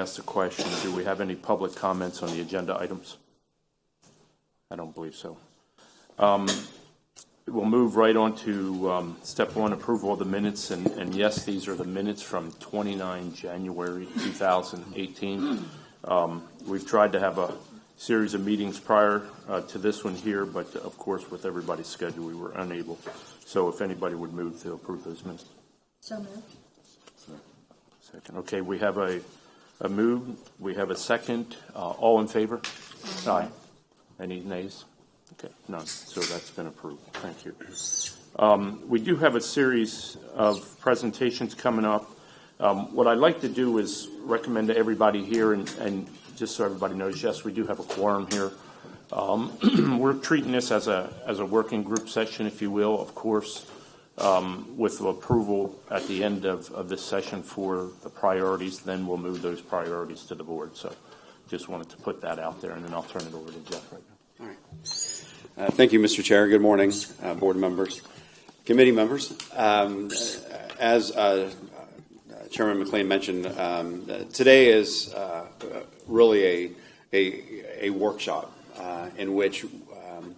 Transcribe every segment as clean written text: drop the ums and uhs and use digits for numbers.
ask the question, do we have any public comments on the agenda items? I don't believe so. We'll move right on to step one, approval of the minutes. And yes, these are the minutes from 29 January 2018. We've tried to have a series of meetings prior to this one here, but of course, with everybody's schedule, we were unable. So if anybody would move to approve those minutes. So moved. Second. Okay, we have a move. We have a second. All in favor? Aye. Any nays? Okay, none. So that's been approved. Thank you. We do have a series of presentations coming up. What I'd like to do is recommend to everybody here, and just so everybody knows, yes, we do have a quorum here. We're treating this as a working group session, if you will, of course, with approval at the end of this session for the priorities. Then we'll move those priorities to the board. So just wanted to put that out there, and then I'll turn it over to Jeff right now. All right. Thank you, Mr. Chair. Good morning, board members, committee members. As Chairman McLean mentioned, today is really a workshop in which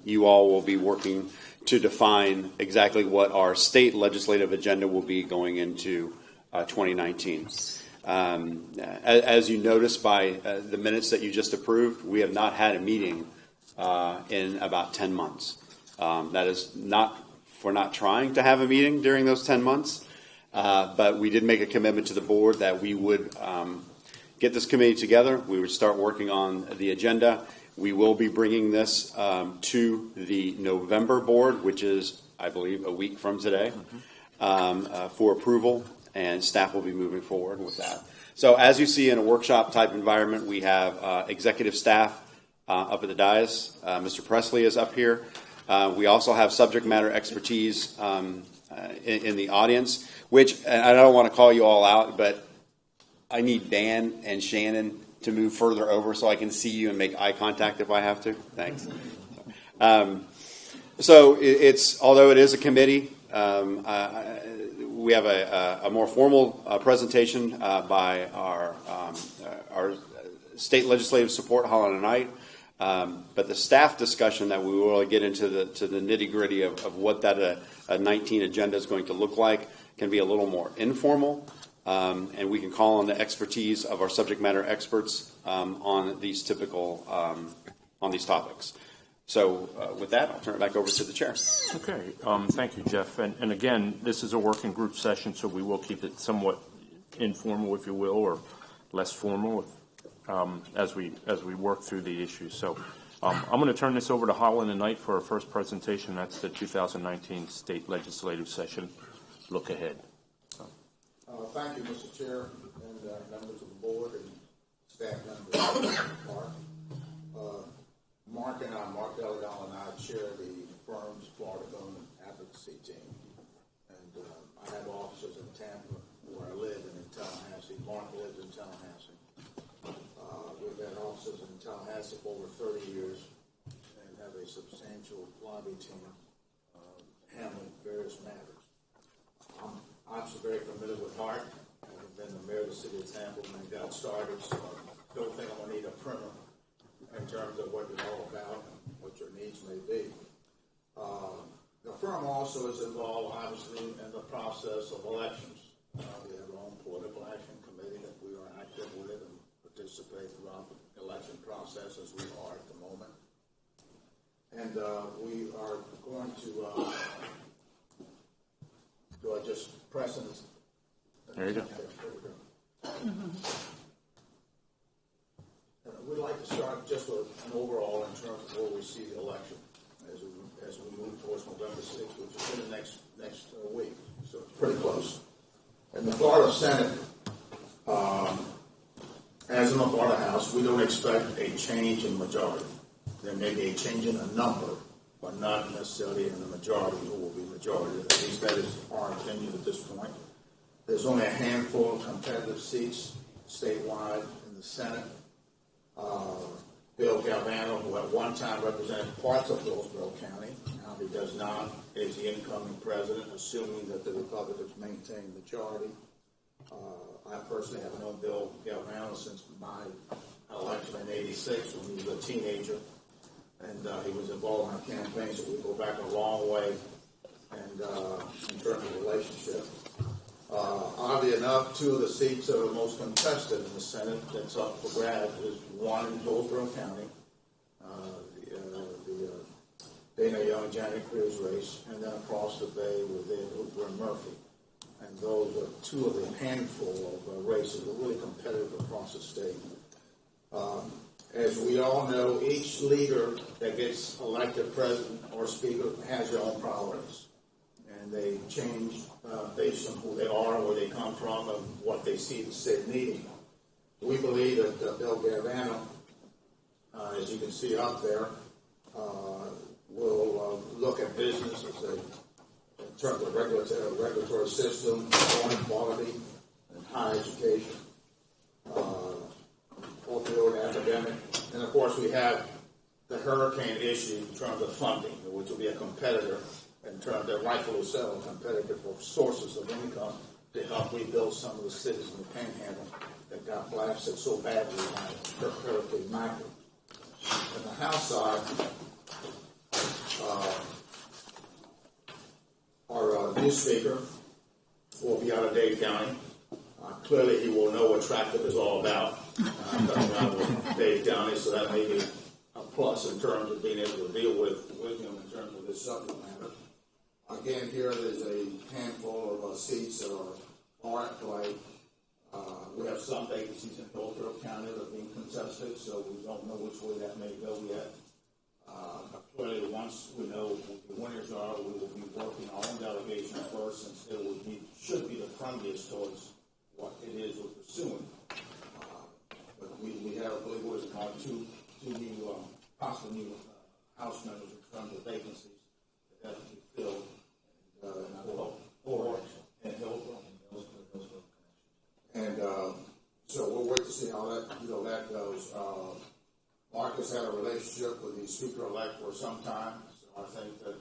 you all will be working to define exactly what our state legislative agenda will be going into 2019. As you noticed by the minutes that you just approved, we have not had a meeting in about 10 months. That is not for not trying to have a meeting during those 10 months, but we did make a commitment to the board that we would get this committee together. We would start working on the agenda. We will be bringing this to the November board, which is, I believe, a week from today, for approval, and staff will be moving forward with that. So as you see in a workshop type environment, we have executive staff up at the dais. Mr. Presley is up here. We also have subject matter expertise in the audience, which, and I don't want to call you all out, but I need Dan and Shannon to move further over so I can see you and make eye contact if I have to. Thanks. So it's, although it is a committee, we have a more formal presentation by our state legislative support, Holland and Knight. But the staff discussion that we will really get into the nitty gritty of what that 19 agenda is going to look like can be a little more informal. And we can call on the expertise of our subject matter experts on these typical on these topics. So with that, I'll turn it back over to the chair. Okay, thank you, Jeff. And again, this is a working group session, so we will keep it somewhat informal, if you will, or less formal as we work through the issues. So I'm going to turn this over to Holland and Knight for our first presentation. That's the 2019 state legislative session. Look ahead. Thank you, Mr. Chair, and members of the board and staff members. Mark Delgado and I chair the firm's Florida Government Advocacy Team. And I have offices in Tampa, where I live, and in Tallahassee. Mark lives in Tallahassee. We've had offices in Tallahassee for over 30 years and have a substantial lobby team handling various matters. I'm obviously very familiar with HART. I've been the mayor of the city of Tampa when it got started, so I don't think I'm going to need a primer in terms of what you're all about and what your needs may be. The firm also is involved, obviously, in the process of elections. We have our own political action committee that we are active with and participate throughout the election process as we are at the moment. And we are going to do I just press in this? There you go. We'd like to start just with an overall in terms of where we see the election as we move towards November 6th, which is in the next week. So it's pretty close. In the Florida Senate, as in the Florida House, we don't expect a change in majority. There may be a change in the number, but not necessarily in the majority who will be majority. At least that is our opinion at this point. There's only a handful of competitive seats statewide in the Senate. Bill Galvano, who at one time represented parts of Hillsborough County, now he does not, is the incoming president, assuming that the Republicans maintain majority. I personally have known Bill Galvano since my election in '86 when he was a teenager, and he was involved in our campaign, so we go back a long way, and in terms of relationship. Oddly enough, two of the seats that are most contested in the Senate that's up for grabs is one in Hillsborough County, the Dana Young, Janet Cruz race, and then across the bay with Hooper and Murphy. And those are two of the handful of races that are really competitive across the state. As we all know, each leader that gets elected president or speaker has their own priorities. And they change based on who they are, where they come from, and what they see the state needing. We believe that Bill Galvano, as you can see up there, will look at business in terms of regulatory system, employment quality, and higher education, opioid epidemic, and of course we have the hurricane issue in terms of funding, which will be a competitor in terms of rightfully so, competitive for sources of income to help rebuild some of the cities in the Panhandle that got blasted so badly by Hurricane Michael. On the House side, our new speaker will be out of Dade County. Clearly, he will know what traffic is all about. I'm coming around with Dade County, so that may be a plus in terms of being able to deal with him in terms of this subject matter. Again, here there's a handful of seats that are at play. We have some vacancies in Hillsborough County that are being contested, so we don't know which way that may go yet. Clearly, once we know what the winners are, we will be working our own delegation first, and still should be the friendliest towards what it is we're pursuing. But we have, I believe, what is it called, two new, possibly new House members in terms of vacancies that have to be filled. And so we'll wait to see how that goes. Mark has had a relationship with the speaker-elect for some time, so I think that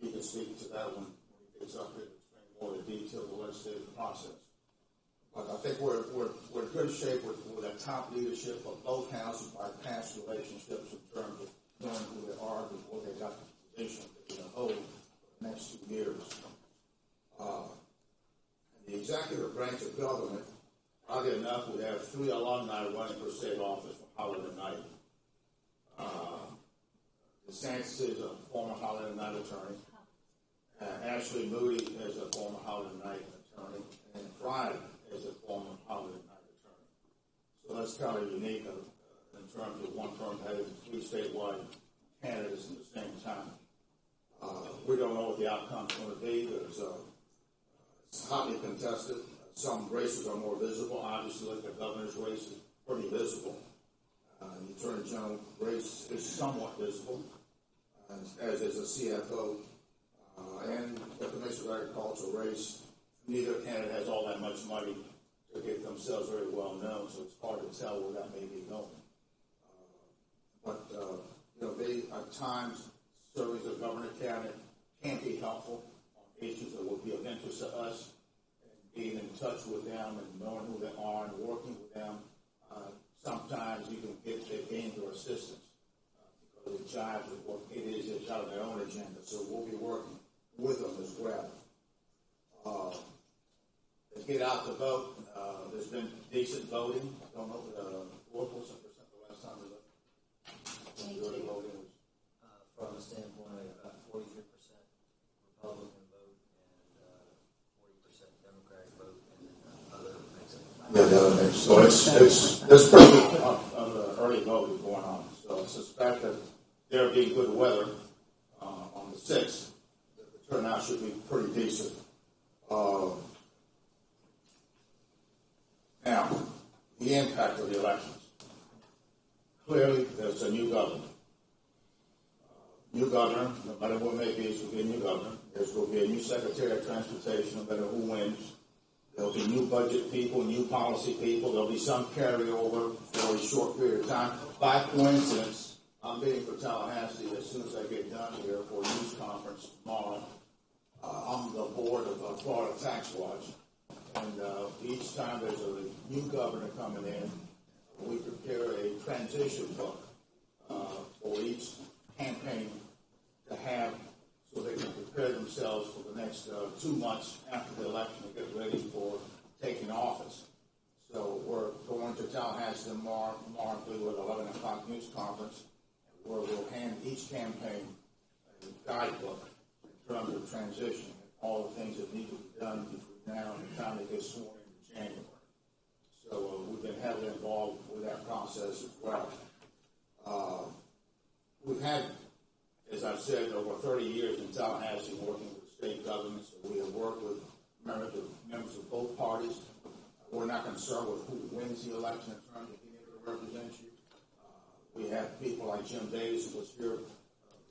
he can speak to that when he gets up here to explain more of the detail of the legislative process. But I think we're in good shape with the top leadership of both houses by past relationships in terms of knowing who they are before they got the position that they're going to hold for the next 2 years. The executive branch of government, oddly enough, we have 3 alumni running for state office from Holiday Knight. DeSantis is a former Holiday Knight attorney. Ashley Moody is a former Holiday Knight attorney. And Fry is a former Holiday Knight attorney. So that's kind of unique in terms of one firm having 3 statewide candidates at the same time. We don't know what the outcome is going to be. It's hotly contested. Some races are more visible. Obviously, like the governor's race is pretty visible. The attorney general race is somewhat visible, as is the CFO. And the Commissioner of Agriculture race, neither candidate has all that much money to get themselves very well known, so it's hard to tell where that may be going. But they at times serving as a governor candidate can be helpful on issues that will be of interest to us, and being in touch with them and knowing who they are and working with them. Sometimes you can gain their assistance because it jives with what it is that's out of their own agenda. So we'll be working with them as well. To get out to vote, there's been decent voting. I don't know what was the percent the last time we looked. Voting was from the standpoint of about 43% Republican vote and 40% Democratic vote, and then other mix. So it's pretty of the early voting going on. So I suspect that there being good weather on the 6th, the turnout should be pretty decent. Now, the impact of the elections. Clearly, there's a new governor. New governor, no matter what it may be, it's going to be a new governor. There's going to be a new Secretary of Transportation, no matter who wins. There'll be new budget people, new policy people. There'll be some carryover for a short period of time. By coincidence, I'm meeting for Tallahassee as soon as I get done here for a news conference tomorrow. I'm the board of Florida Tax Watch. And each time there's a new governor coming in, we prepare a transition book for each campaign to have so they can prepare themselves for the next 2 months after the election to get ready for taking office. So we're going to Tallahassee tomorrow, with 11 o'clock news conference, where we'll hand each campaign a guidebook in terms of transition and all the things that need to be done between now and the time they get sworn in January. So we've been heavily involved with that process as well. We've had, as I've said, over 30 years in Tallahassee working with state governments. So we have worked with members of both parties. We're not concerned with who wins the election in terms of being able to represent you. We have people like Jim Davis, who was here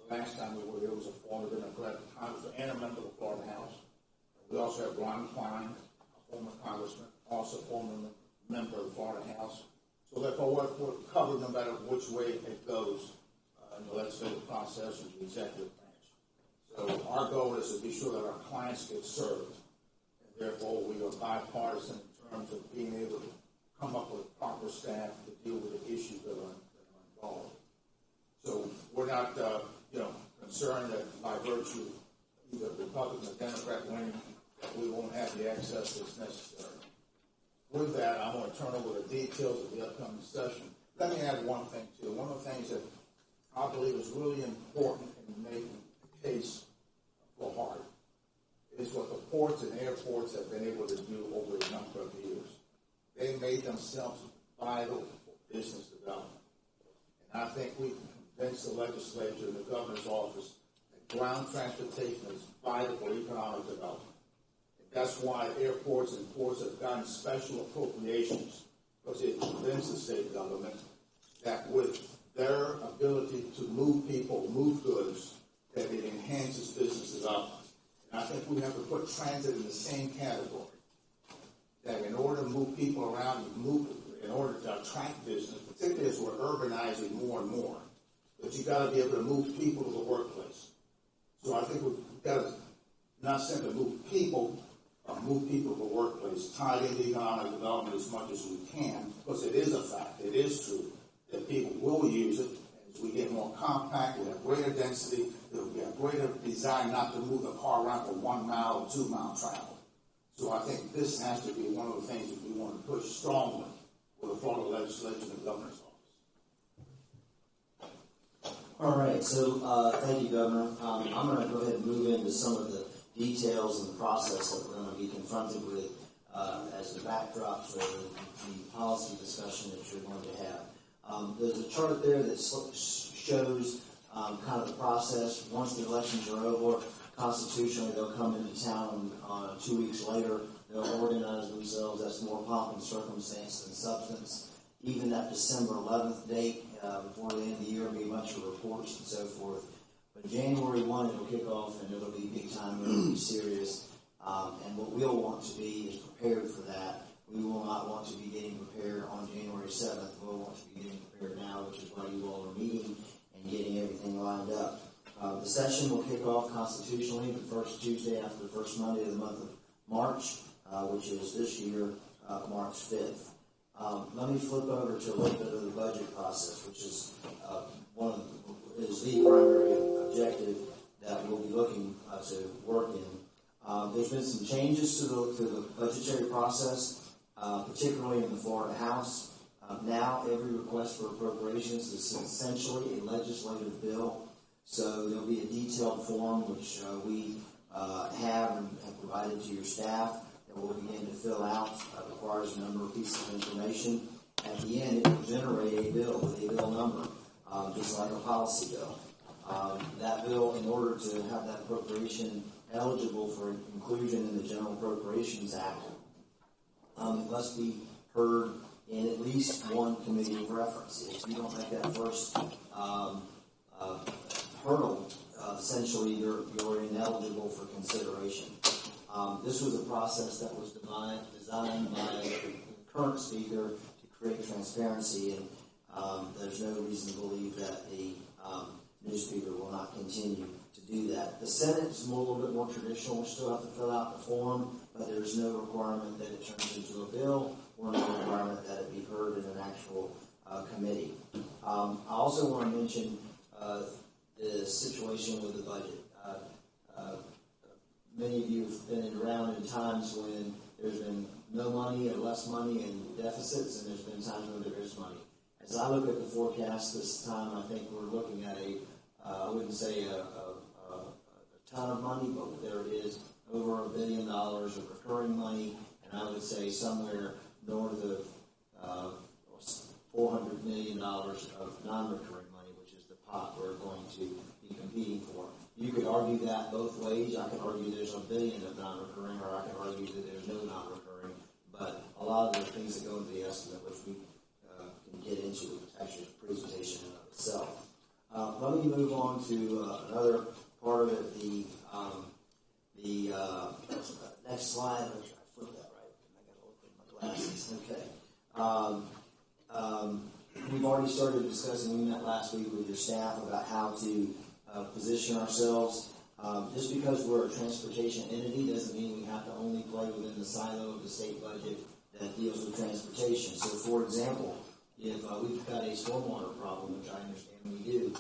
the last time we were here, was a former Democratic congressman and a member of the Florida House. We also have Ron Klein, a former congressman, also former member of the Florida House. So therefore, we're covered no matter which way it goes in the legislative process or the executive branch. So our goal is to be sure that our clients get served. And therefore, we are bipartisan in terms of being able to come up with proper staff to deal with the issues that are involved. So we're not, concerned that by virtue of either Republican or Democrat winning, that we won't have the access that's necessary. With that, I'm going to turn over the details of the upcoming session. Let me add one thing, too. One of the things that I believe is really important in making the case for HART is what the ports and airports have been able to do over a number of years. They made themselves vital for business development. And I think we can convince the legislature and the governor's office that ground transportation is vital for economic development. That's why airports and ports have gotten special appropriations, because it convinced the state government that with their ability to move people, move goods, that it enhances business development. And I think we have to put transit in the same category. That in order to move people around, in order to attract business, particularly as we're urbanizing more and more, that you got to be able to move people to the workplace. So I think we've got to not simply move people to the workplace, tie into economic development as much as we can, because it is a fact, it is true, that people will use it. As we get more compact, we have greater density, we have greater desire not to move the car around for 1 mile or 2 mile travel. So I think this has to be one of the things that we want to push strongly with the Florida legislature and the governor's office. All right, so thank you, Governor. I'm going to go ahead and move into some of the details and the process that we're going to be confronted with as the backdrop for the policy discussion that you're going to have. There's a chart there that shows kind of the process. Once the elections are over, constitutionally they'll come into town 2 weeks later. They'll organize themselves. That's more pomp and circumstance than substance. Even that December 11th date, before the end of the year, will be a bunch of reports and so forth. But January 1, it'll kick off, and it'll be big time, it'll be serious. And what we'll want to be is prepared for that. We will not want to be getting prepared on January 7th. We'll want to be getting prepared now, which is why you all are meeting and getting everything lined up. The session will kick off constitutionally the first Tuesday after the first Monday of the month of March, which is this year, March 5th. Let me flip over to a little bit of the budget process, which is the primary objective that we'll be looking to work in. There's been some changes to the budgetary process, particularly in the Florida House. Now every request for appropriations is essentially a legislative bill. So there'll be a detailed form which we have and have provided to your staff that we'll begin to fill out. It requires a number of pieces of information. At the end, it will generate a bill with a bill number, just like a policy bill. That bill, in order to have that appropriation eligible for inclusion in the General Appropriations Act, it must be heard in at least one committee of reference. If you don't make that first hurdle, essentially you're ineligible for consideration. This was a process that was designed by the current speaker to create transparency, and there's no reason to believe that the new speaker will not continue to do that. The Senate is a little bit more traditional. We still have to fill out the form but there's no requirement that it turns into a bill or no requirement that it be heard in an actual committee. I also want to mention the situation with the budget. Many of you have been around in times when there's been no money or less money and deficits, and there's been times when there is money. As I look at the forecast this time, I think we're looking at I wouldn't say a ton of money, but there is over $1 billion of recurring money, and I would say somewhere north of $400 million of non-recurring money, which is the pot we're going to be competing for. You could argue that both ways. I could argue there's $1 billion of non-recurring, or I could argue that there's no non-recurring. But a lot of the things that go into the estimate, which we can get into with actually the presentation in of itself. Let me move on to another part of it. The next slide. I'll try to flip that right. I got to look at my glasses. Okay. We've already started discussing. We met last week with your staff about how to position ourselves. Just because we're a transportation entity doesn't mean we have to only play within the silo of the state budget that deals with transportation. So, for example, if we've got a stormwater problem, which I understand we do,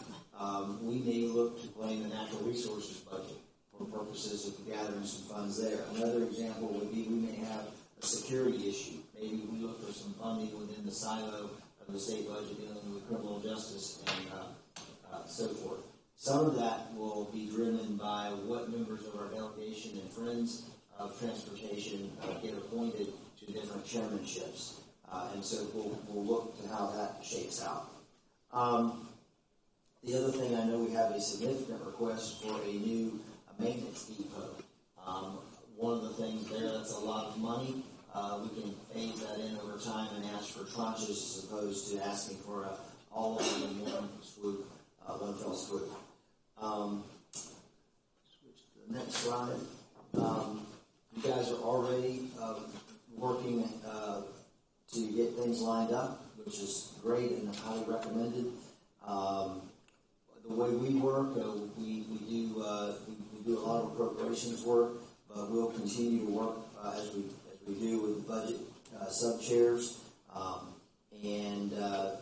we may look to play in the natural resources budget for purposes of gathering some funds there. Another example would be we may have a security issue. Maybe we look for some funding within the silo of the state budget dealing with criminal justice and so forth. Some of that will be driven by what members of our delegation and friends of transportation get appointed to different chairmanships. And so we'll look to how that shakes out. The other thing, I know we have a significant request for a new maintenance depot. One of the things there, that's a lot of money. We can phase that in over time and ask for tranches as opposed to asking for all of them in one swoop, one fell swoop. Switch to the next slide. You guys are already working to get things lined up, which is great and highly recommended. The way we work, we do a lot of appropriations work, but we'll continue to work as we do with the budget sub-chairs and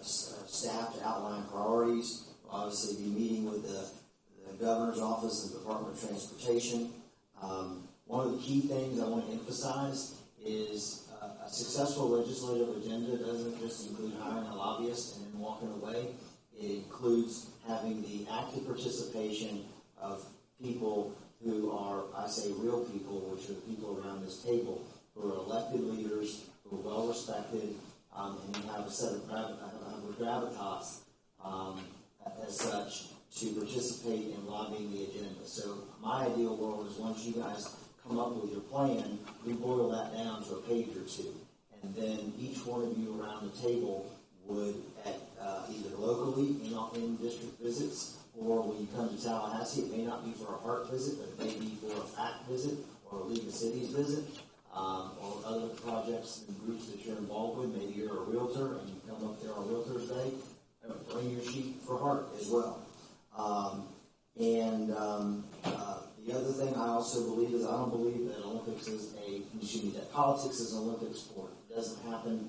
staff to outline priorities. We'll obviously be meeting with the Governor's Office and the Department of Transportation. One of the key things I want to emphasize is a successful legislative agenda doesn't just include hiring a lobbyist and then walking away. It includes having the active participation of people who are, I say real people, which are the people around this table, who are elected leaders, who are well respected, and who have a set of gravitas as such to participate in lobbying the agenda. So my ideal world is once you guys come up with your plan, we boil that down to a page or two. And then each one of you around the table would, at either locally in district visits, or when you come to Tallahassee, it may not be for a HART visit, but it may be for a FACT visit or a League of Cities visit, or other projects and groups that you're involved with. Maybe you're a realtor and you come up there on Realtors Day, bring your sheet for HART as well. The other thing I also believe is I don't believe that that politics is an Olympic sport. It doesn't happen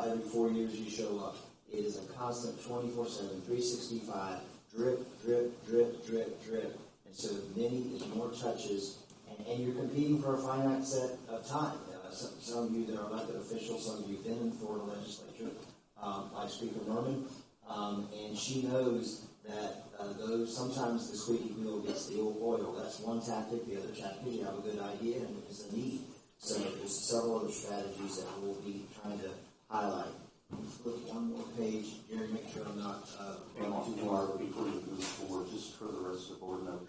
every 4 years you show up. It is a constant 24/7, 365, drip, drip, drip, drip, drip. And so many is more touches, and you're competing for a finite set of time. Some of you that are elected officials, some of you have been in the Florida legislature, like Speaker Merman, and she knows that sometimes the squeaky wheel gets the oil. That's one tactic. The other tactic, you have a good idea and it's a need. So there's several other strategies that we'll be trying to highlight. Flip one more page, Jerry, make sure I'm not going too far. Before you move forward, just for the rest of the board members,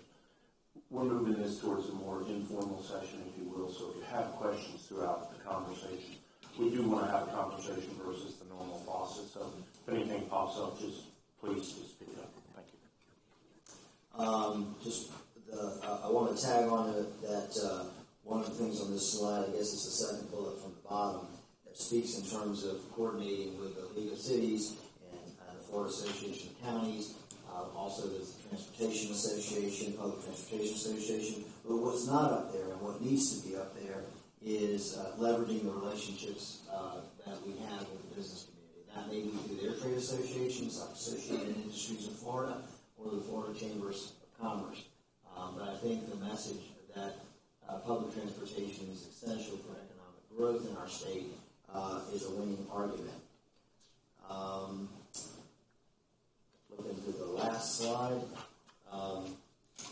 we're moving this towards a more informal session, if you will. So if you have questions throughout the conversation, we do want to have a conversation versus the normal process. So if anything pops up, please speak up. Thank you. I want to tag on that one of the things on this slide, I guess it's the second bullet from the bottom, that speaks in terms of coordinating with the League of Cities and the Florida Association of Counties, also the Transportation Association, Public Transportation Association. But what's not up there and what needs to be up there is leveraging the relationships that we have with the business community. That may be through their trade associations, like Associated Industries in Florida, or the Florida Chambers of Commerce. But I think the message that public transportation is essential for economic growth in our state is a winning argument. Looking to the last slide.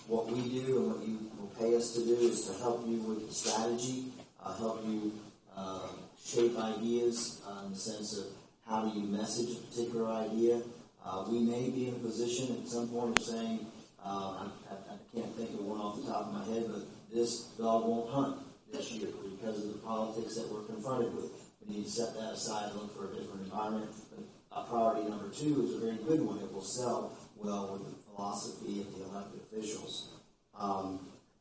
What we do and what you will pay us to do is to help you with the strategy, help you shape ideas in the sense of how do you message a particular idea. We may be in a position at some point of saying, I can't think of one off the top of my head, but this dog won't hunt this year because of the politics that we're confronted with. We need to set that aside and look for a different environment. But priority number 2 is a very good one. It will sell well with the philosophy of the elected officials.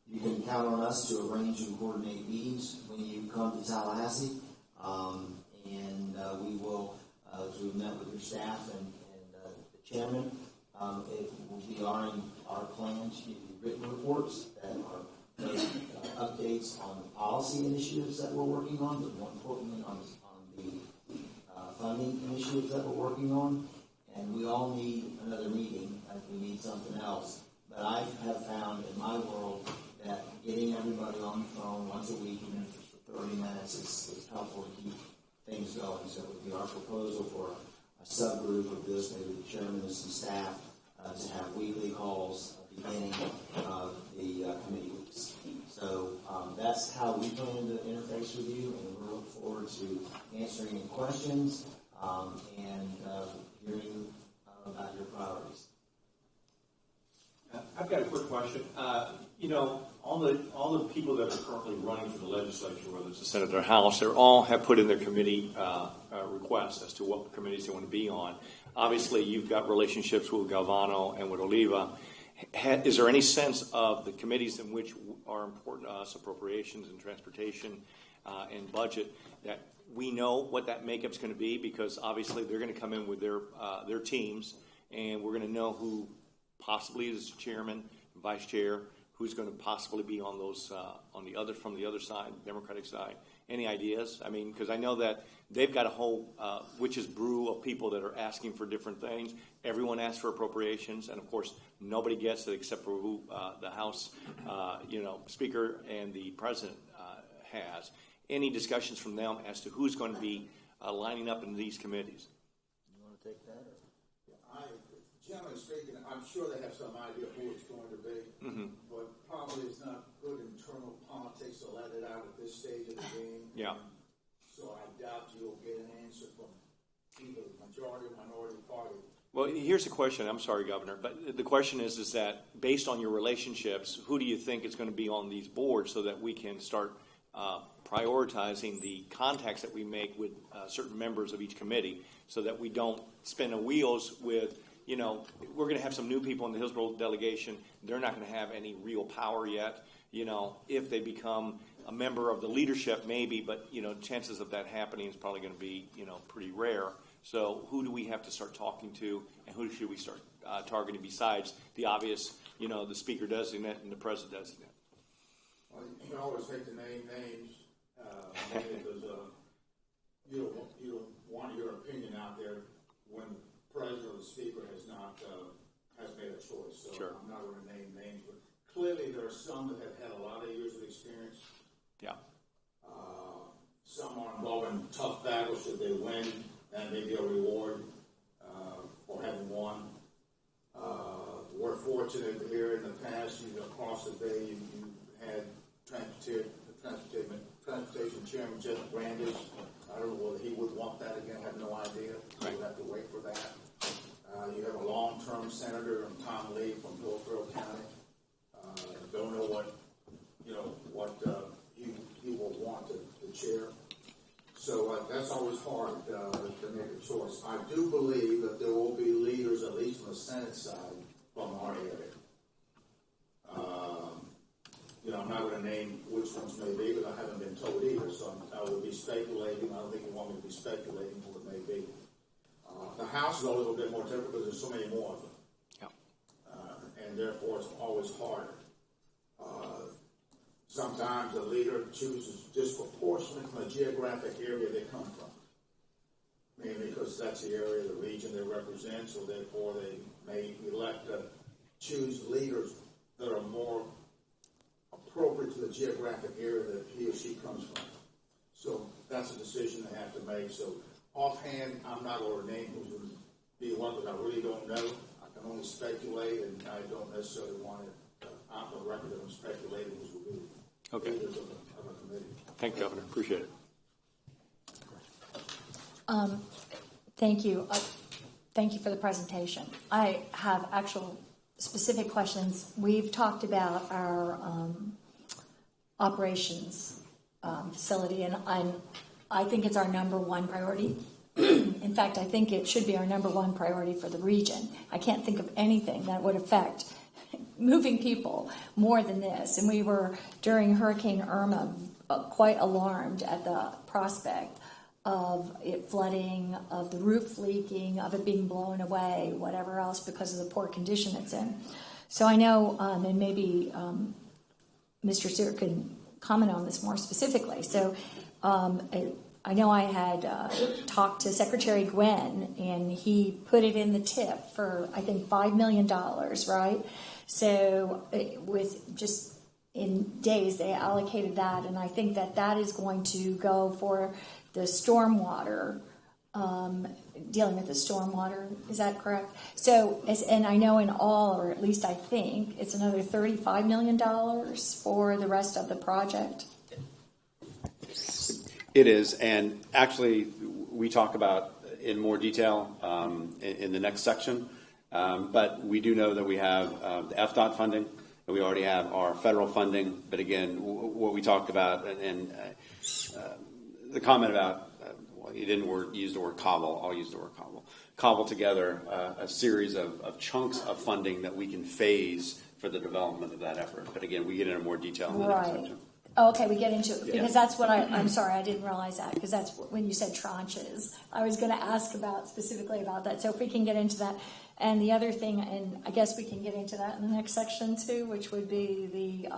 You can count on us to arrange and coordinate meetings when you come to Tallahassee, and we will, as we've met with your staff and the chairman, it will be our plan to give you written reports that are updates on the policy initiatives that we're working on, but more importantly on the funding initiatives that we're working on. And we all need another meeting if we need something else. But I have found in my world that getting everybody on the phone once a week, even if it's for 30 minutes, is helpful to keep things going. So it would be our proposal for a subgroup of this, maybe the chairman and some staff, to have weekly calls beginning of the committee weeks. So that's how we plan to interface with you, and we look forward to answering any questions and hearing about your priorities. I've got a quick question. All the people that are currently running for the legislature, whether it's the Senate or House, they all have put in their committee requests as to what committees they want to be on. Obviously, you've got relationships with Galvano and with Oliva. Is there any sense of the committees in which are important to us, appropriations and transportation and budget, that we know what that makeup's going to be? Because obviously they're going to come in with their teams, and we're going to know who possibly is chairman, vice chair, who's going to possibly be on those from the other side, Democratic side. Any ideas? I mean, because I know that they've got a whole witch's brew of people that are asking for different things. Everyone asks for appropriations, and of course, nobody gets it except for who the House, Speaker and the President has. Any discussions from them as to who's going to be lining up in these committees? You want to take that? Generally speaking, I'm sure they have some idea who it's going to be, but probably it's not good internal politics to let it out at this stage of the game. Yeah. So I doubt you'll get an answer from either majority or minority party. Well, here's the question. I'm sorry, Governor, but the question is that based on your relationships, who do you think is going to be on these boards so that we can start prioritizing the contacts that we make with certain members of each committee, so that we don't spin the wheels with, we're going to have some new people in the Hillsborough delegation. They're not going to have any real power yet. If they become a member of the leadership, maybe, but, chances of that happening is probably going to be, pretty rare. So who do we have to start talking to, and who should we start targeting besides the obvious, the Speaker designate and the President designate? Well, you can always take the names, because you don't want your opinion out there when the President or the Speaker has made a choice. So sure. I'm not going to name names, but clearly there are some that have had a lot of years of experience. Yeah. Some are involved in tough battles. Should they win, that may be a reward for having won. We're fortunate here in the past, across the bay, you had Transportation Chairman Jeff Brandish. I don't know whether he would want that again. I have no idea. Right. We'll have to wait for that. You have a long-term senator, Tom Lee from Hillsborough County. Don't know what he will want to chair. So that's always hard to make a choice. I do believe that there will be leaders, at least on the Senate side, from our area. I'm not going to name which ones may be, but I haven't been told either, so I would be speculating. I don't think you want me to be speculating who it may be. The House is a little bit more difficult because there's so many more of them. Yeah. And therefore it's always harder. sometimes a leader chooses disproportionately from a geographic area they come from. Mainly because that's the area, the region they represent, so therefore they may elect to choose leaders that are more appropriate to the geographic area that he or she comes from. So that's a decision they have to make. So offhand, I'm not going to name who's going to be one, because I really don't know. I can only speculate, and I don't necessarily want it out on the record that I'm speculating who's going to be Okay. leaders of a committee. Thank you, Governor. Appreciate it. Thank you. Thank you for the presentation. I have actual specific questions. We've talked about our operations facility, and I think it's our number one priority. In fact, I think it should be our number one priority for the region. I can't think of anything that would affect moving people more than this. And we were, during Hurricane Irma, quite alarmed at the prospect of it flooding, of the roof leaking, of it being blown away, whatever else, because of the poor condition it's in. So I know, and maybe Mr. Stewart could comment on this more specifically. So I know I had talked to Secretary Gwynn, and he put it in the tip for, I think, $5 million, right? So with just in days, they allocated that, and I think that is going to go for the stormwater, dealing with the stormwater. Is that correct? So, and I know in all, or at least I think, it's another $35 million for the rest of the project. It is, and actually, we talk about in more detail in the next section, but we do know that we have the FDOT funding, and we already have our federal funding, but again, what we talked about, and the comment about, well, you didn't use the word cobble, I'll use the word cobble together a series of chunks of funding that we can phase for the development of that effort. But again, we get into more detail in the next section. Oh, okay, we get into it, because that's what I'm sorry, I didn't realize that, because that's when you said tranches. I was going to ask specifically about that, so if we can get into that. And the other thing, and I guess we can get into that in the next section too, which would be the,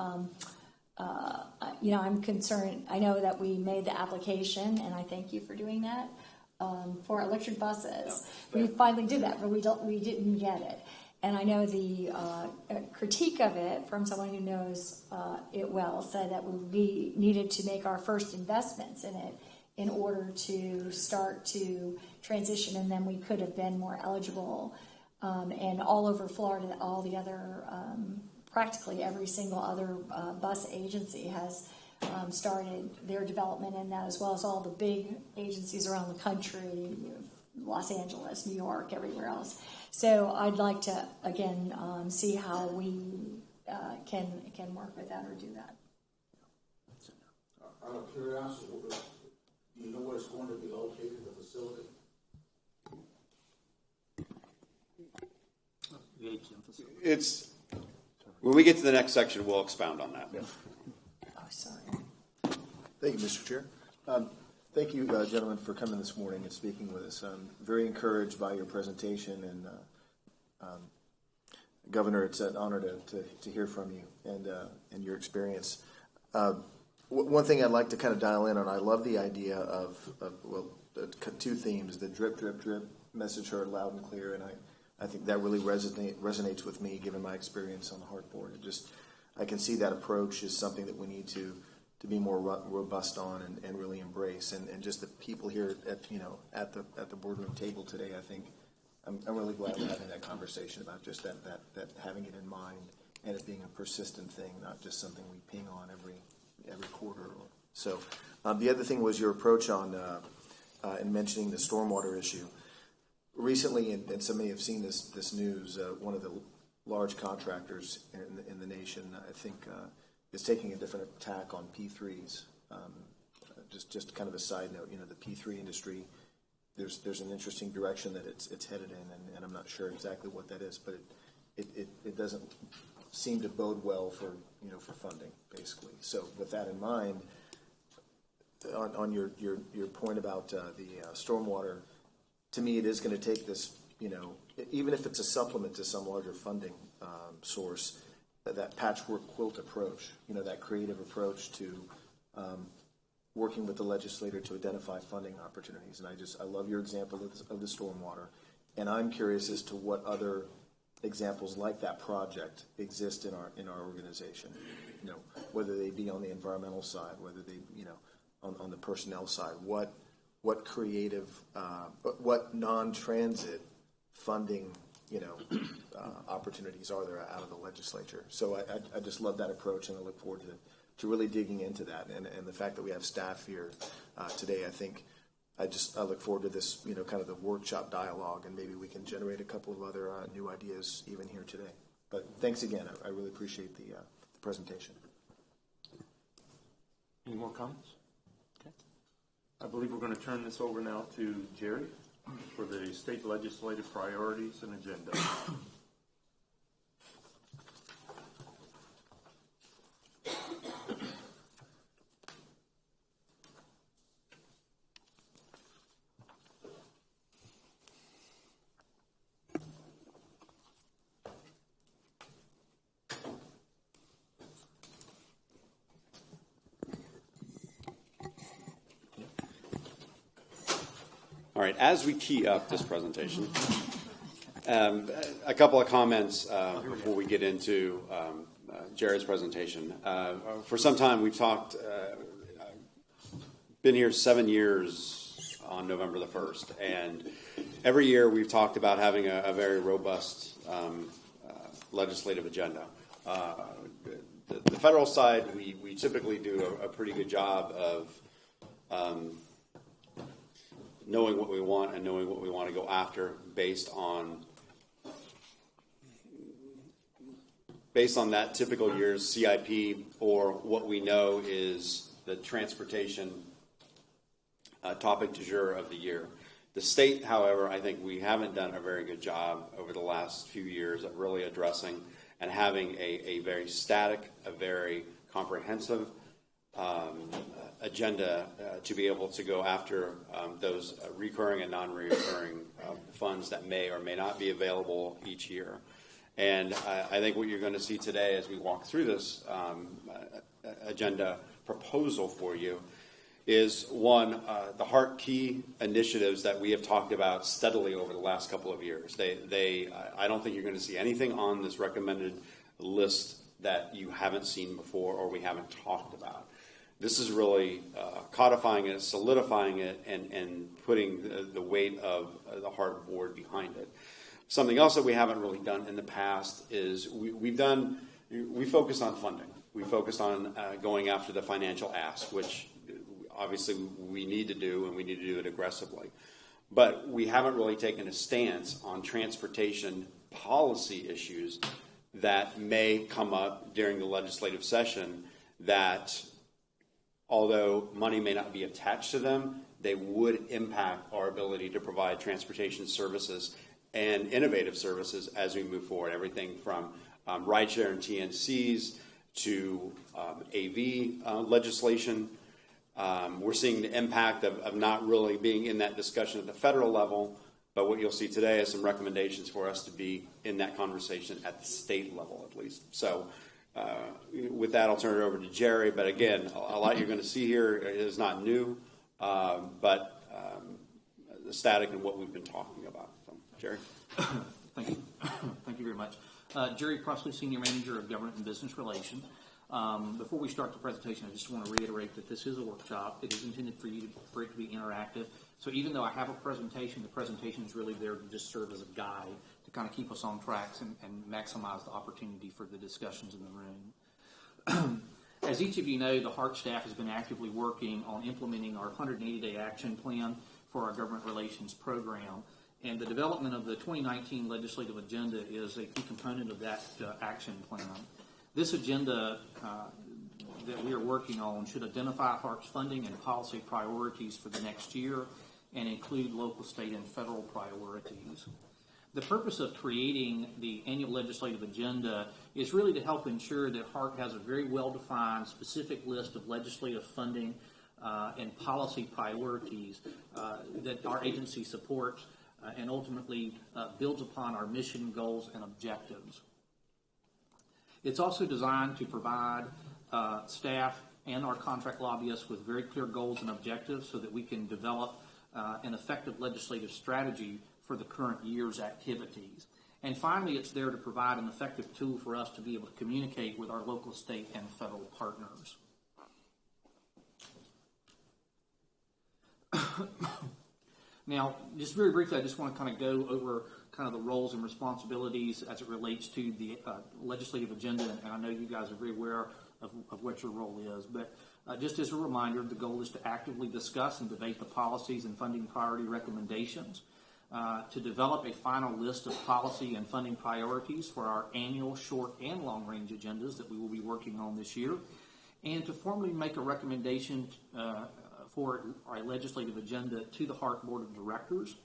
I'm concerned, I know that we made the application, and I thank you for doing that, for electric buses. We finally did that, but we didn't get it. And I know the critique of it from someone who knows it well said that we needed to make our first investments in it in order to start to transition, and then we could have been more eligible. And all over Florida, all the other, practically every single other bus agency has started their development in that, as well as all the big agencies around the country, Los Angeles, New York, everywhere else. So I'd like to, again, see how we can work with that or do that. Out of curiosity, do you know where it's going to be located, the facility? It's, when we get to the next section, we'll expound on that. Oh, sorry. Thank you, Mr. Chair. Thank you, gentlemen, for coming this morning and speaking with us. I'm very encouraged by your presentation, and Governor, it's an honor to hear from you and your experience. One thing I'd like to kind of dial in on, I love the idea of two themes: the drip, drip, drip message heard loud and clear, and I think that really resonates with me, given my experience on the HART board. I can see that approach is something that we need to be more robust on and really embrace. And just the people here at the boardroom table today, I think I'm really glad we're having that conversation about just that having it in mind and it being a persistent thing, not just something we ping on every quarter. So the other thing was your approach on in mentioning the stormwater issue. Recently, and some may have seen this news, one of the large contractors in the nation, I think, is taking a different tack on P3s. Just kind of a side note, the P3 industry, there's an interesting direction that it's headed in, and I'm not sure exactly what that is, but it doesn't seem to bode well for funding, basically. So with that in mind, on your point about the stormwater, to me, it is going to take this, even if it's a supplement to some larger funding source, that patchwork quilt approach, that creative approach to working with the legislator to identify funding opportunities. And I love your example of the stormwater. And I'm curious as to what other examples like that project exist in our organization. Whether they be on the environmental side, whether they, on the personnel side, what creative, what non-transit funding, opportunities are there out of the legislature. So I just love that approach, and I look forward to really digging into that. And the fact that we have staff here today, I think I look forward to this, kind of the workshop dialogue, and maybe we can generate a couple of other new ideas even here today. But thanks again. I really appreciate the presentation. Any more comments? Okay. I believe we're going to turn this over now to Jerry for the state legislative priorities and agenda. All right, as we tee up this presentation, a couple of comments before we get into Jared's presentation. For some time, we've talked, been here 7 years on November the 1st, and every year we've talked about having a very robust legislative agenda. The federal side, we typically do a pretty good job of knowing what we want and knowing what we want to go after based on that typical year's CIP, or what we know is the transportation topic du jour of the year. The state, however, I think we haven't done a very good job over the last few years of really addressing and having a very static, a very comprehensive agenda to be able to go after those recurring and non-recurring funds that may or may not be available each year. And I think what you're going to see today as we walk through this agenda proposal for you is, one, the HART key initiatives that we have talked about steadily over the last couple of years. I don't think you're going to see anything on this recommended list that you haven't seen before or we haven't talked about. This is really codifying it, solidifying it, and putting the weight of the HART board behind it. Something else that we haven't really done in the past is we focused on funding. We focused on going after the financial ask, which obviously we need to do, and we need to do it aggressively. But we haven't really taken a stance on transportation policy issues that may come up during the legislative session that, although money may not be attached to them, they would impact our ability to provide transportation services and innovative services as we move forward. Everything from rideshare and TNCs to AV legislation. We're seeing the impact of not really being in that discussion at the federal level, but what you'll see today is some recommendations for us to be in that conversation at the state level, at least. So with that, I'll turn it over to Jerry. But again, a lot you're going to see here is not new, but the static and what we've been talking about. So, Jerry. Thank you. Thank you very much. Jerry Crossley, Senior Manager of Government and Business Relations. Before we start the presentation, I just want to reiterate that this is a workshop. It is intended for it to be interactive. So even though I have a presentation, the presentation is really there to just serve as a guide to kind of keep us on tracks and maximize the opportunity for the discussions in the room. As each of you know, the HART staff has been actively working on implementing our 180-day action plan for our government relations program. And the development of the 2019 legislative agenda is a key component of that action plan. This agenda that we are working on should identify HART's funding and policy priorities for the next year and include local, state, and federal priorities. The purpose of creating the annual legislative agenda is really to help ensure that HART has a very well-defined, specific list of legislative funding and policy priorities that our agency supports and ultimately builds upon our mission, goals, and objectives. It's also designed to provide staff and our contract lobbyists with very clear goals and objectives so that we can develop an effective legislative strategy for the current year's activities. And finally, it's there to provide an effective tool for us to be able to communicate with our local, state, and federal partners. Now, just very briefly, I just want to kind of go over kind of the roles and responsibilities as it relates to the legislative agenda, and I know you guys are very aware of what your role is. But just as a reminder, the goal is to actively discuss and debate the policies and funding priority recommendations, to develop a final list of policy and funding priorities for our annual short and long-range agendas that we will be working on this year, and to formally make a recommendation for our legislative agenda to the HART Board of Directors,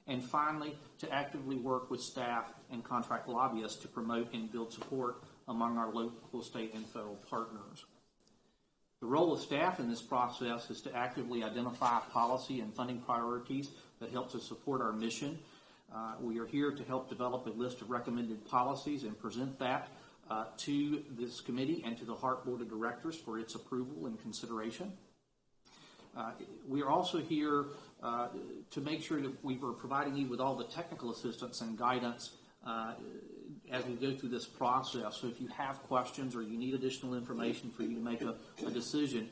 and finally, to actively work with staff and contract lobbyists to promote and build support among our local, state, and federal partners. The role of staff in this process is to actively identify policy and funding priorities that help to support our mission. We are here to help develop a list of recommended policies and present that to this committee and to the HART Board of Directors for its approval and consideration. We are also here to make sure that we are providing you with all the technical assistance and guidance as we go through this process. So if you have questions or you need additional information for you to make a decision,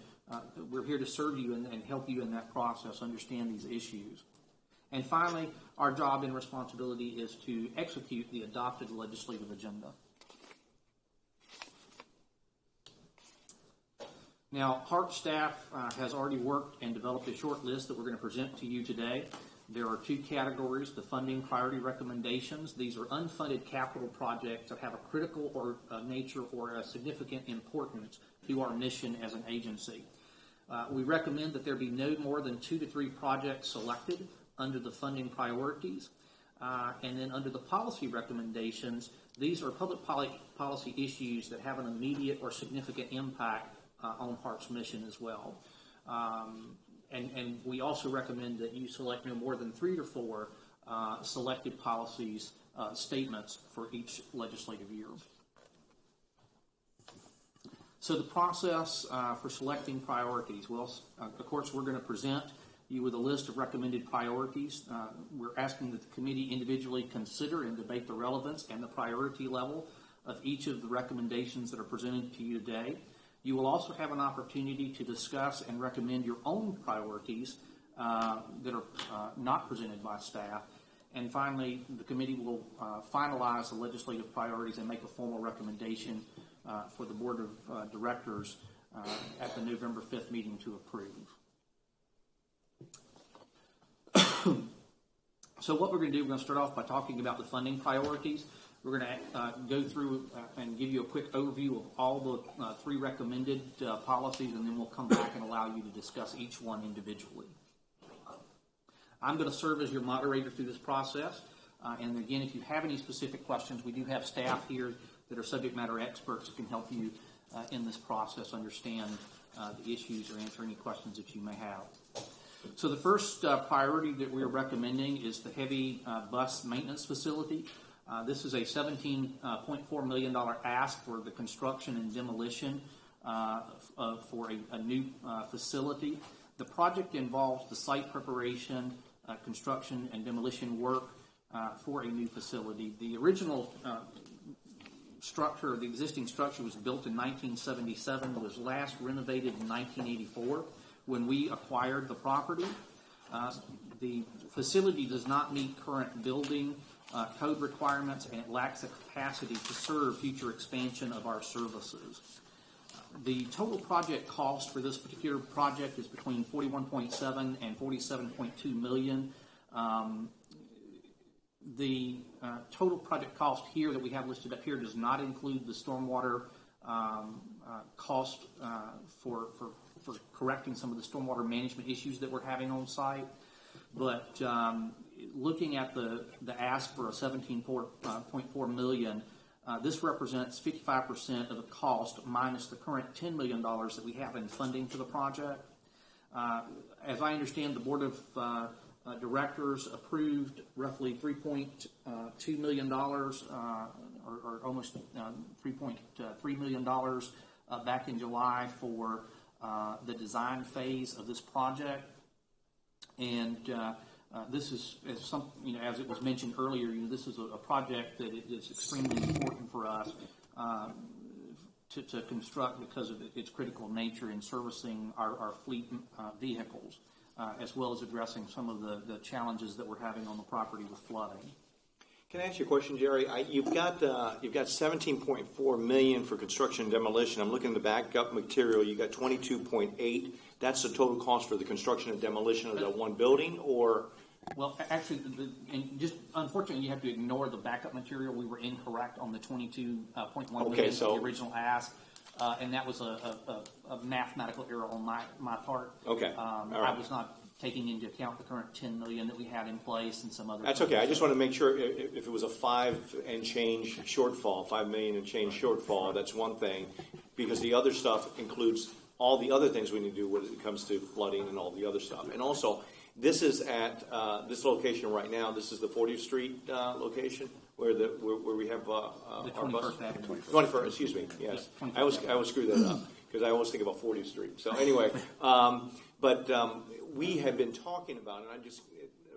we're here to serve you and help you in that process, understand these issues. And finally, our job and responsibility is to execute the adopted legislative agenda. Now, HART staff has already worked and developed a short list that we're going to present to you today. There are two categories: the funding priority recommendations. These are unfunded capital projects that have a critical or nature or a significant importance to our mission as an agency. We recommend that there be no more than 2 to 3 projects selected under the funding priorities. And then under the policy recommendations, these are public policy issues that have an immediate or significant impact on HART's mission as well. And we also recommend that you select no more than 3 or 4 selected policies statements for each legislative year. So the process for selecting priorities, well, of course, we're going to present you with a list of recommended priorities. We're asking that the committee individually consider and debate the relevance and the priority level of each of the recommendations that are presented to you today. You will also have an opportunity to discuss and recommend your own priorities that are not presented by staff. And finally, the committee will finalize the legislative priorities and make a formal recommendation for the Board of Directors at the November 5th meeting to approve. So what we're going to do, we're going to start off by talking about the funding priorities. We're going to go through and give you a quick overview of all the 3 recommended policies, and then we'll come back and allow you to discuss each one individually. I'm going to serve as your moderator through this process. And again, if you have any specific questions, we do have staff here that are subject matter experts who can help you in this process understand the issues or answer any questions that you may have. So the first priority that we're recommending is the heavy bus maintenance facility. This is a $17.4 million ask for the construction and demolition for a new facility. The project involves the site preparation, construction, and demolition work for a new facility. The original structure, the existing structure, was built in 1977, was last renovated in 1984 when we acquired the property. The facility does not meet current building code requirements, and it lacks the capacity to serve future expansion of our services. The total project cost for this particular project is between $41.7 and $47.2 million. The total project cost here that we have listed up here does not include the stormwater cost for correcting some of the stormwater management issues that we're having on site. But looking at the ask for a $17.4 million, this represents 55% of the cost minus the current $10 million that we have in funding for the project. As I understand, the Board of Directors approved roughly $3.2 million or almost $3.3 million back in July for the design phase of this project. And this is, as it was mentioned earlier, this is a project that is extremely important for us to construct because of its critical nature in servicing our fleet vehicles, as well as addressing some of the challenges that we're having on the property with flooding. Can I ask you a question, Jerry? You've got $17.4 million for construction and demolition. I'm looking at the backup material. You got 22.8. That's the total cost for the construction and demolition of that one building, or? Well, actually, and just unfortunately, you have to ignore the backup material. We were incorrect on the 22.1 million, the original ask, and that was a mathematical error on my part. Okay, all right. I was not taking into account the current 10 million that we had in place and some other. That's okay. I just want to make sure if it was a 5 and change shortfall, 5 million and change shortfall, that's one thing, because the other stuff includes all the other things we need to do when it comes to flooding and all the other stuff. And also, this is at this location right now. This is the 40th Street location where we have our bus. 21st, excuse me. Yes, I always screw that up because I always think about 40th Street. So anyway, but we had been talking about, and I just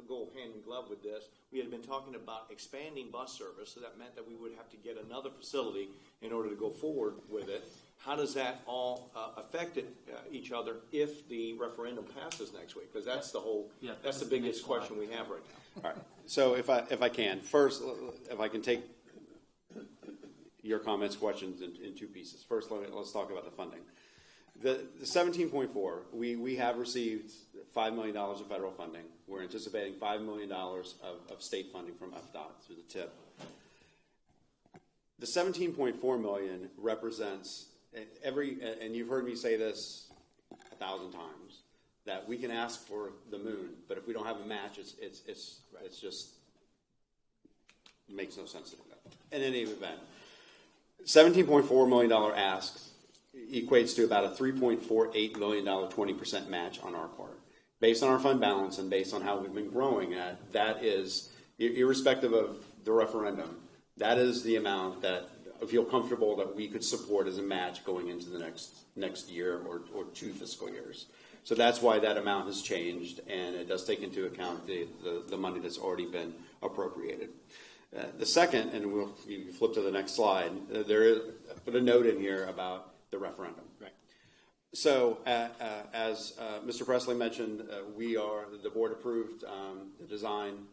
go hand in glove with this. We had been talking about expanding bus service, so that meant that we would have to get another facility in order to go forward with it. How does that all affect each other if the referendum passes next week? Because that's the whole, that's the biggest question we have right now. All right. So if I can, first, if I can take your comments, questions in two pieces. First, let's talk about the funding. The 17.4, we have received $5 million of federal funding. We're anticipating $5 million of state funding from FDOT through the TIP. The 17.4 million represents and you've heard me say this 1,000 times, that we can ask for the moon, but if we don't have a match, it's just makes no sense to do that. In any event, $17.4 million ask equates to about a $3.48 million 20% match on our part. Based on our fund balance and based on how we've been growing at, that is, irrespective of the referendum, that is the amount that I feel comfortable that we could support as a match going into the next year or 2 fiscal years. So that's why that amount has changed, and it does take into account the money that's already been appropriated. The second, and you flip to the next slide, put a note in here about the referendum. Right. So as Mr. Presley mentioned, the board approved the design.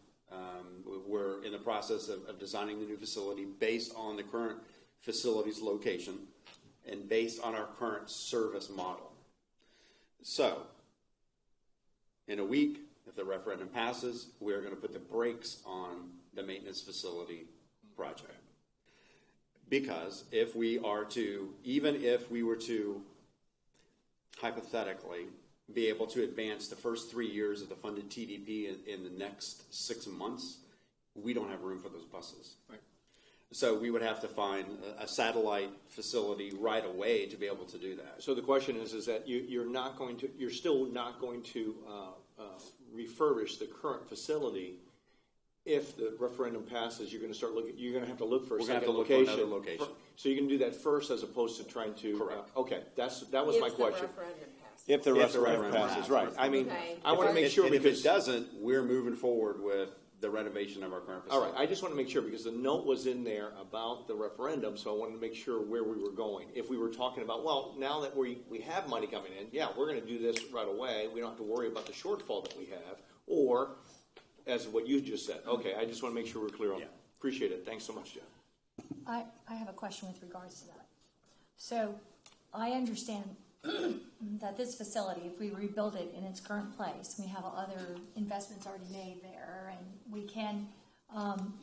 We're in the process of designing the new facility based on the current facility's location and based on our current service model. So, in a week, if the referendum passes, we're going to put the brakes on the maintenance facility project. Because even if we were to hypothetically be able to advance the first 3 years of the funded TDP in the next 6 months, we don't have room for those buses. Right. So we would have to find a satellite facility right away to be able to do that. So the question is that you're still not going to refurbish the current facility. If the referendum passes, you're going to have to look for a second location. For another location. So you can do that first as opposed to trying to. Correct. Okay, that was my question. If the referendum passes. If the referendum passes, right. I mean, Okay. I want to make sure because if it doesn't, we're moving forward with the renovation of our current all facility. right, I just want to make sure because the note was in there about the referendum, so I wanted to make sure where we were going. If we were talking about, well, now that we have money coming in, yeah, we're going to do this right away. We don't have to worry about the shortfall that we have, or as what you just said. Okay, I just want to make sure we're clear on that. Appreciate it. Thanks so much, Jeff. I have a question with regards to that. So I understand that this facility, if we rebuild it in its current place, we have other investments already made there, and we can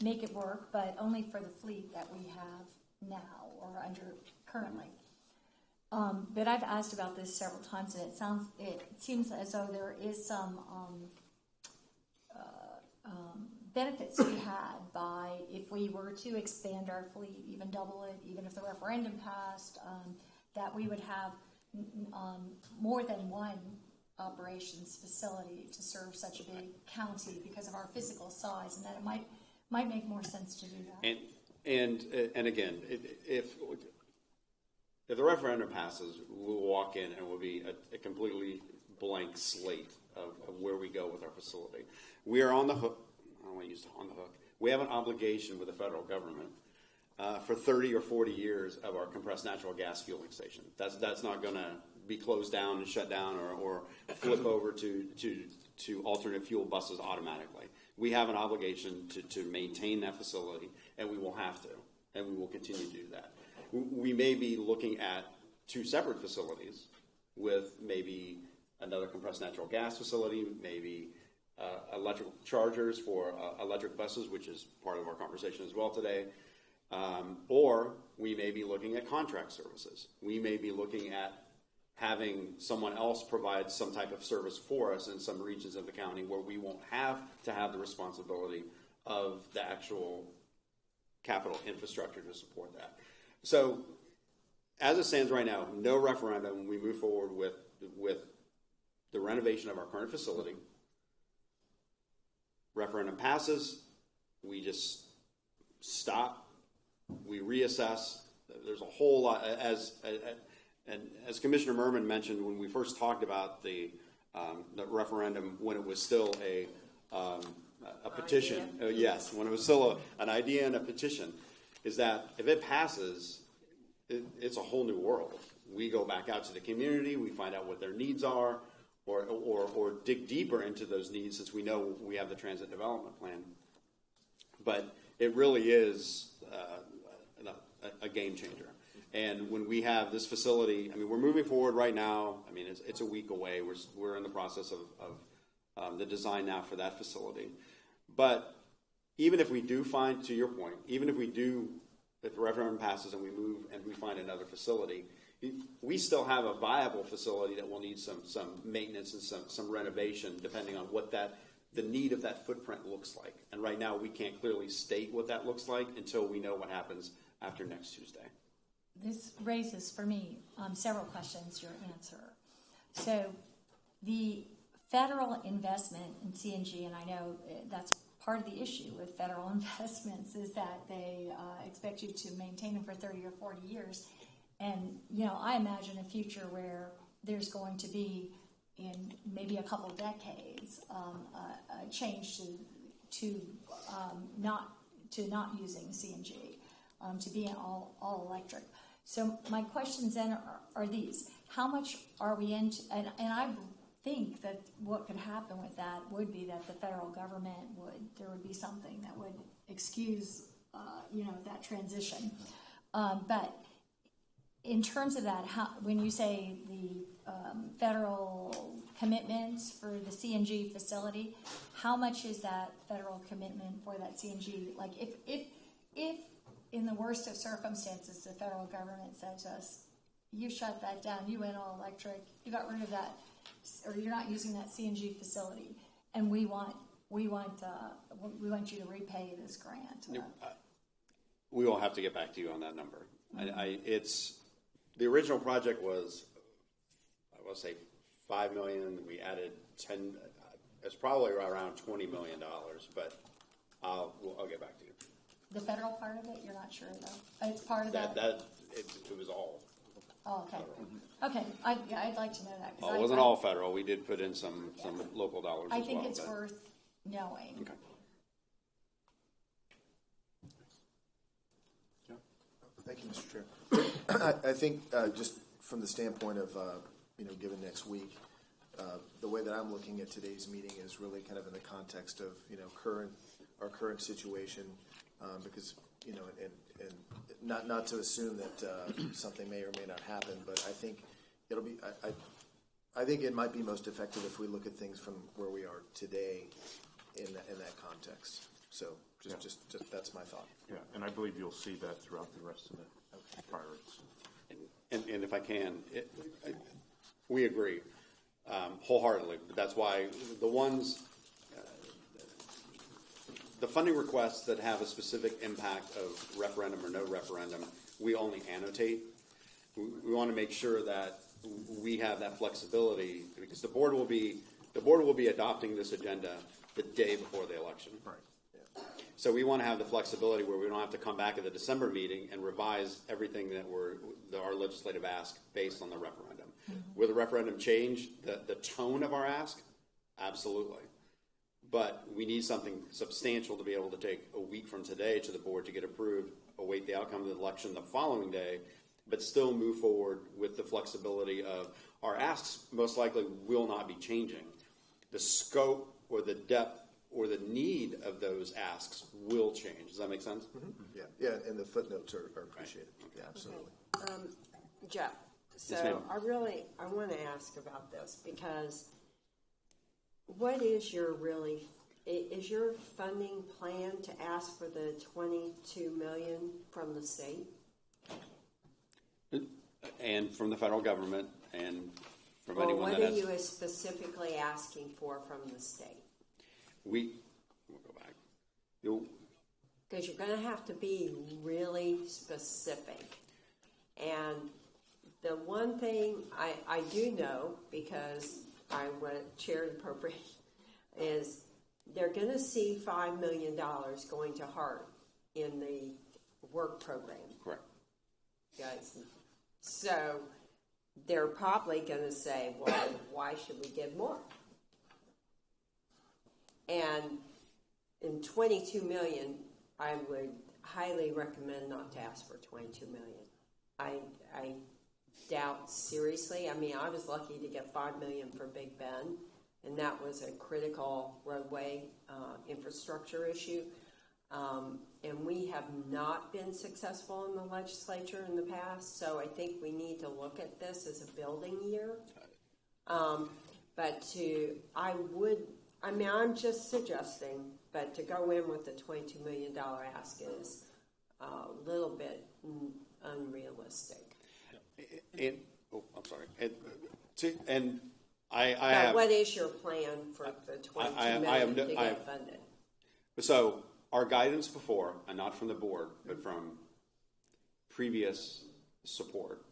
make it work, but only for the fleet that we have now or under currently. But I've asked about this several times, and it seems as though there is some benefits to be had by if we were to expand our fleet, even double it, even if the referendum passed, that we would have more than one operations facility to serve such a big county because of our physical size, and that it might make more sense to do that. And again, if the referendum passes, we'll walk in and it will be a completely blank slate of where we go with our facility. We are on the hook. I don't want to use on the hook. We have an obligation with the federal government for 30 or 40 years of our compressed natural gas fueling station. That's not going to be closed down and shut down or flip over to alternate fuel buses automatically. We have an obligation to maintain that facility, and we will have to, and we will continue to do that. We may be looking at two separate facilities with maybe another compressed natural gas facility, maybe electric chargers for electric buses, which is part of our conversation as well today. Or we may be looking at contract services. We may be looking at having someone else provide some type of service for us in some regions of the county where we won't have to have the responsibility of the actual capital infrastructure to support that. So as it stands right now, no referendum. We move forward with the renovation of our current facility. Referendum passes, we just stop, we reassess. There's a whole lot, as Commissioner Merman mentioned when we first talked about the referendum, when it was still a petition. Yes, when it was still an idea and a petition, is that if it passes, it's a whole new world. We go back out to the community, we find out what their needs are, or dig deeper into those needs, since we know we have the transit development plan. But it really is a game changer. And when we have this facility, I mean, we're moving forward right now. I mean, it's a week away. We're in the process of the design now for that facility. But even if we do find, to your point, even if the referendum passes and we move and we find another facility, we still have a viable facility that will need some maintenance and some renovation, depending on what the need of that footprint looks like. And right now, we can't clearly state what that looks like until we know what happens after next Tuesday. This raises for me several questions, your answer. So the federal investment in CNG, and I know that's part of the issue with federal investments, is that they expect you to maintain them for 30 or 40 years. And, I imagine a future where there's going to be, in maybe a couple decades, a change to not using CNG, to being all electric. So my questions then are these: how much are we into? And I think that what could happen with that would be that the federal government there would be something that would excuse that transition. But in terms of that, when you say the federal commitments for the CNG facility, how much is that federal commitment for that CNG? Like, if in the worst of circumstances, the federal government said to us, "You shut that down. You went all electric. You got rid of that, or you're not using that CNG facility, and we want you to repay this grant." We will have to get back to you on that number. Mm-hmm. The original project was, I will say, $5 million. We added 10. It's probably around $20 million, but I'll get back to you. The federal part of it, you're not sure though. It's part of that. It was all. Oh, okay. Okay, I'd like to know that. It wasn't all federal. We did put in some local dollars. I think it's worth knowing. Okay. Thank you, Mr. Chair. I think just from the standpoint of, given next week, the way that I'm looking at today's meeting is really kind of in the context of, our current situation, because, and not to assume that something may or may not happen, but I think it'll be, I think it might be most effective if we look at things from where we are today in that context. So just that's my thought. Yeah, and I believe you'll see that throughout the rest of the priorities. And if I can, we agree wholeheartedly. But that's why the funding requests that have a specific impact of referendum or no referendum, we only annotate. We want to make sure that we have that flexibility, because the board will be adopting this agenda the day before the election. Right. So we want to have the flexibility where we don't have to come back at the December meeting and revise everything that our legislative ask based on the referendum. Will the referendum change the tone of our ask? Absolutely. But we need something substantial to be able to take a week from today to the board to get approved, await the outcome of the election the following day, but still move forward with the flexibility of our asks most likely will not be changing. The scope or the depth or the need of those asks will change. Does that make sense? Yeah, yeah, and the footnotes are appreciated. Yeah, absolutely. Jeff, Yes, ma'am. I want to ask about this because what is your funding plan to ask for the $22 million from the state? And from the federal government and from Well, anyone what that are has. you specifically asking for from the state? We'll go back. Because you're going to have to be really specific. And the one thing I do know, because I went chair appropriation, is they're going to see $5 million going to HART in the work program. Correct. Guys. So they're probably going to say, well, why should we give more? And in $22 million, I would highly recommend not to ask for $22 million. I doubt seriously. I mean, I was lucky to get $5 million for Big Bend, and that was a critical roadway infrastructure issue. And we have not been successful in the legislature in the past, so I think we need to look at this as a building year. I'm just suggesting, but to go in with the $22 million ask is a little bit unrealistic. I'm sorry. And I But have. what is your plan for the $22 million to get funded? So our guidance before, and not from the board, but from previous support,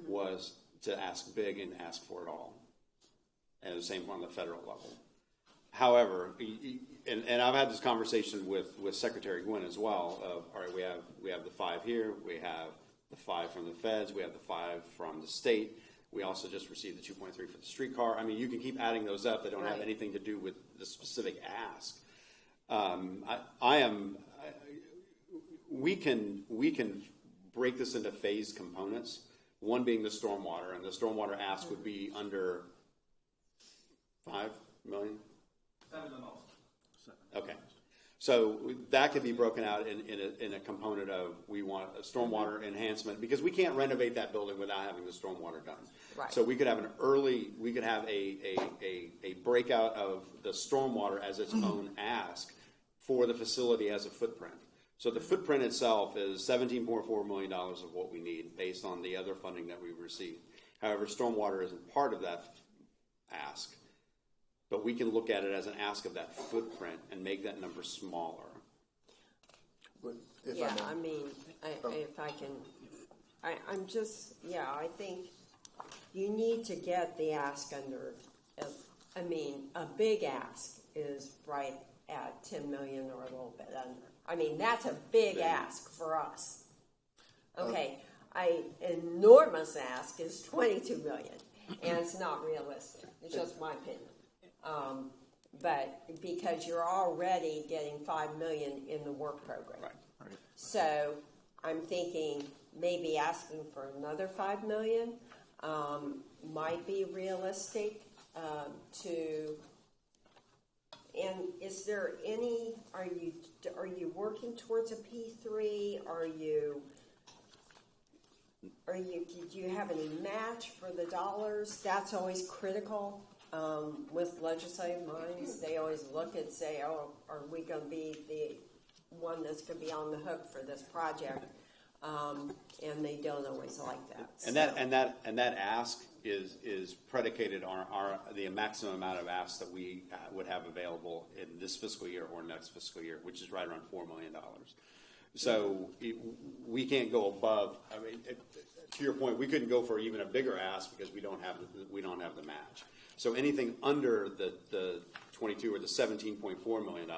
was to ask big and ask for it all. And the same on the federal level. However, and I've had this conversation with Secretary Gwynn as well. Of all right, we have the 5 here, we have the 5 from the feds, we have the 5 from the state. We also just received the 2.3 for the streetcar. I mean, you can keep adding those up. They don't have anything to do with the specific ask. We can break this into phased components. One being the stormwater, and the stormwater ask would be under $5 million. Okay, so that could be broken out in a component of we want a stormwater enhancement because we can't renovate that building without having the stormwater done. Right. So we could have a breakout of the stormwater as its own ask for the facility as a footprint. So the footprint itself is $17.4 million of what we need based on the other funding that we've received. However, stormwater isn't part of that ask. But we can look at it as an ask of that footprint and make that number smaller. I think you need to get the ask under, a big ask is right at 10 million or a little bit under. I mean, that's a big ask for us. Okay, enormous ask is 22 million, and it's not realistic. It's just my opinion. But because you're already getting $5 million in the work program. Right. So I'm thinking maybe asking for another $5 million might be realistic and is there any, are you working towards a P3? Do you have any match for the dollars? That's always critical. With legislative minds, they always look and say, "Oh, are we going to be the one that's going to be on the hook for this project?" And they don't always like that. And that ask is predicated on the maximum amount of asks that we would have available in this fiscal year or next fiscal year, which is right around $4 million. So we can't go above. I mean, to your point, we couldn't go for even a bigger ask because we don't have the match. So anything under the 22 or the $17.4 million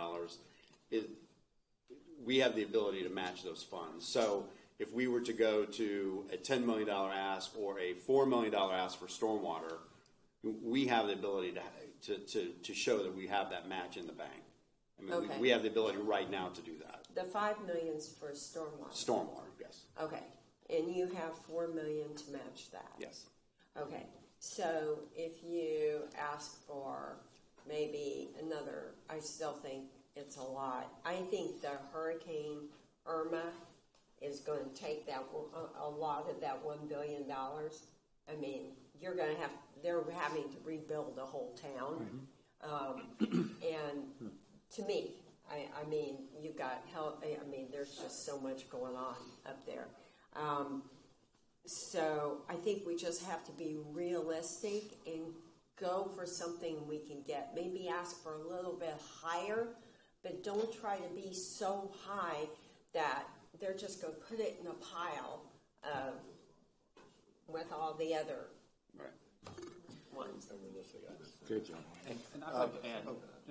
we have the ability to match those funds. So if we were to go to a $10 million ask or a $4 million ask for stormwater, we have the ability to show that we have that match in the bank. I mean, Okay. we have the ability right now to do that. The $5 million's for stormwater. Stormwater, yes. Okay, and you have $4 million to match that. Yes. Okay, so if you ask for maybe another, I still think it's a lot. I think the Hurricane Irma is going to take that a lot of that $1 billion. I mean, they're having to rebuild the whole town. And to me, I mean, you've got help. I mean, there's just so much going on up there. So I think we just have to be realistic and go for something we can get. Maybe ask for a little bit higher, but don't try to be so high that they're just going to put it in a pile with all the other Right. ones. Good, John. And I'd like to add,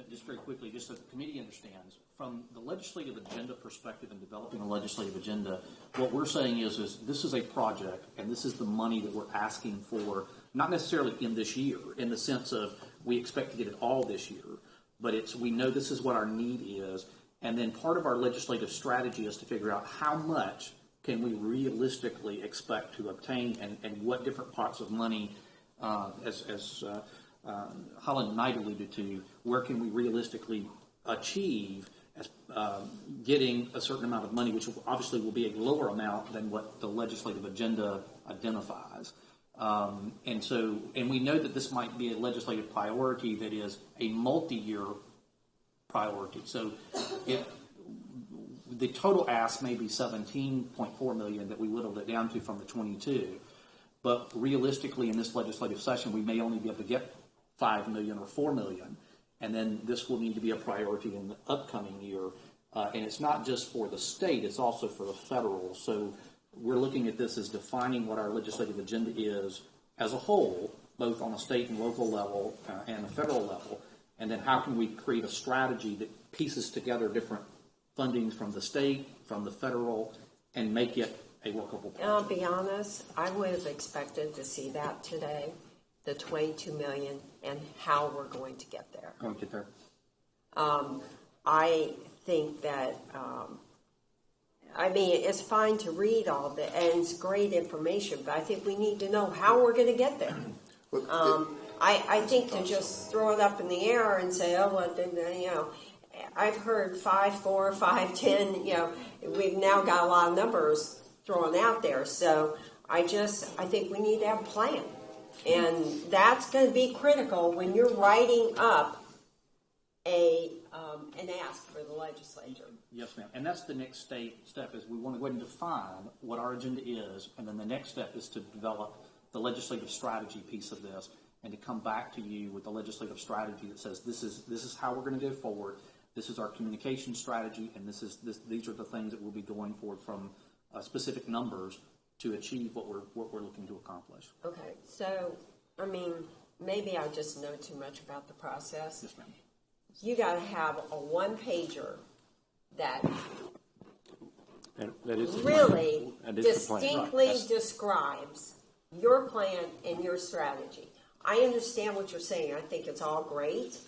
just very quickly, just so the committee understands, from the legislative agenda perspective and developing a legislative agenda, what we're saying is this is a project, and this is the money that we're asking for, not necessarily in this year, in the sense of we expect to get it all this year, but we know this is what our need is, and then part of our legislative strategy is to figure out how much can we realistically expect to obtain, and what different pots of money, as Holland Knight alluded to, where can we realistically achieve as getting a certain amount of money, which obviously will be a lower amount than what the legislative agenda identifies. And we know that this might be a legislative priority that is a multi-year priority. So the total ask may be $17.4 million that we whittled it down to from the 22. But realistically, in this legislative session, we may only be able to get $5 million or $4 million, and then this will need to be a priority in the upcoming year. And it's not just for the state; it's also for the federal. So we're looking at this as defining what our legislative agenda is as a whole, both on a state and local level and a federal level, and then how can we create a strategy that pieces together different fundings from the state, from the federal, and make it a workable project. And I'll be honest, I would have expected to see that today, the $22 million, and how we're going to get there. Going to get there. I think that, I mean, it's fine to read all that, and it's great information, but I think we need to know how we're going to get there. I think to just throw it up in the air and say, oh, well, you know, I've heard 5, 4, 5, 10, you know, we've now got a lot of numbers thrown out there. So I think we need to have a plan. And that's going to be critical when you're writing up an ask for the legislature. Yes, ma'am. And that's the next step is we want to go ahead and define what our agenda is, and then the next step is to develop the legislative strategy piece of this, and to come back to you with the legislative strategy that says this is how we're going to go forward. This is our communication strategy, and these are the things that we'll be going forward from specific numbers to achieve what we're looking to accomplish. Okay, so I mean, maybe I just know too much about the process. Yes, ma'am. You got to have a one-pager that That is the really plan. That is the plan. distinctly Right. describes your plan and your strategy. I understand what you're saying. I think it's all great,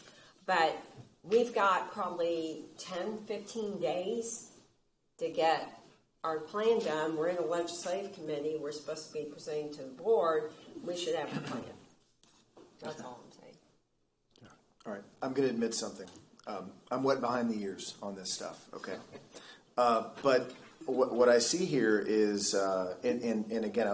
but we've got probably 10, 15 days to get our plan done. We're in a legislative committee. We're supposed to be presenting to the board. We should have a plan. That's all I'm saying. All right, I'm going to admit something. I'm wet behind the ears on this stuff, okay? But what I see here is, and again,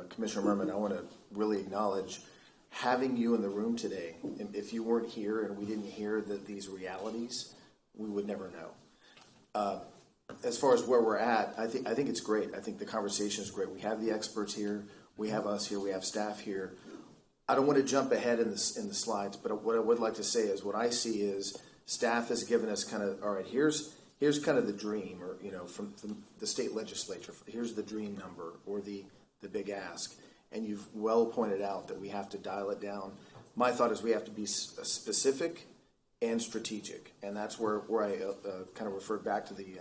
Commissioner Merman, I want to really acknowledge having you in the room today. If you weren't here and we didn't hear these realities, we would never know. As far as where we're at, I think it's great. I think the conversation is great. We have the experts here. We have us here. We have staff here. I don't want to jump ahead in the slides, but what I would like to say is what I see is staff has given us kind of, all right, here's kind of the dream, or from the state legislature. Here's the dream number or the big ask, and you've well pointed out that we have to dial it down. My thought is we have to be specific and strategic, and that's where I kind of referred back to the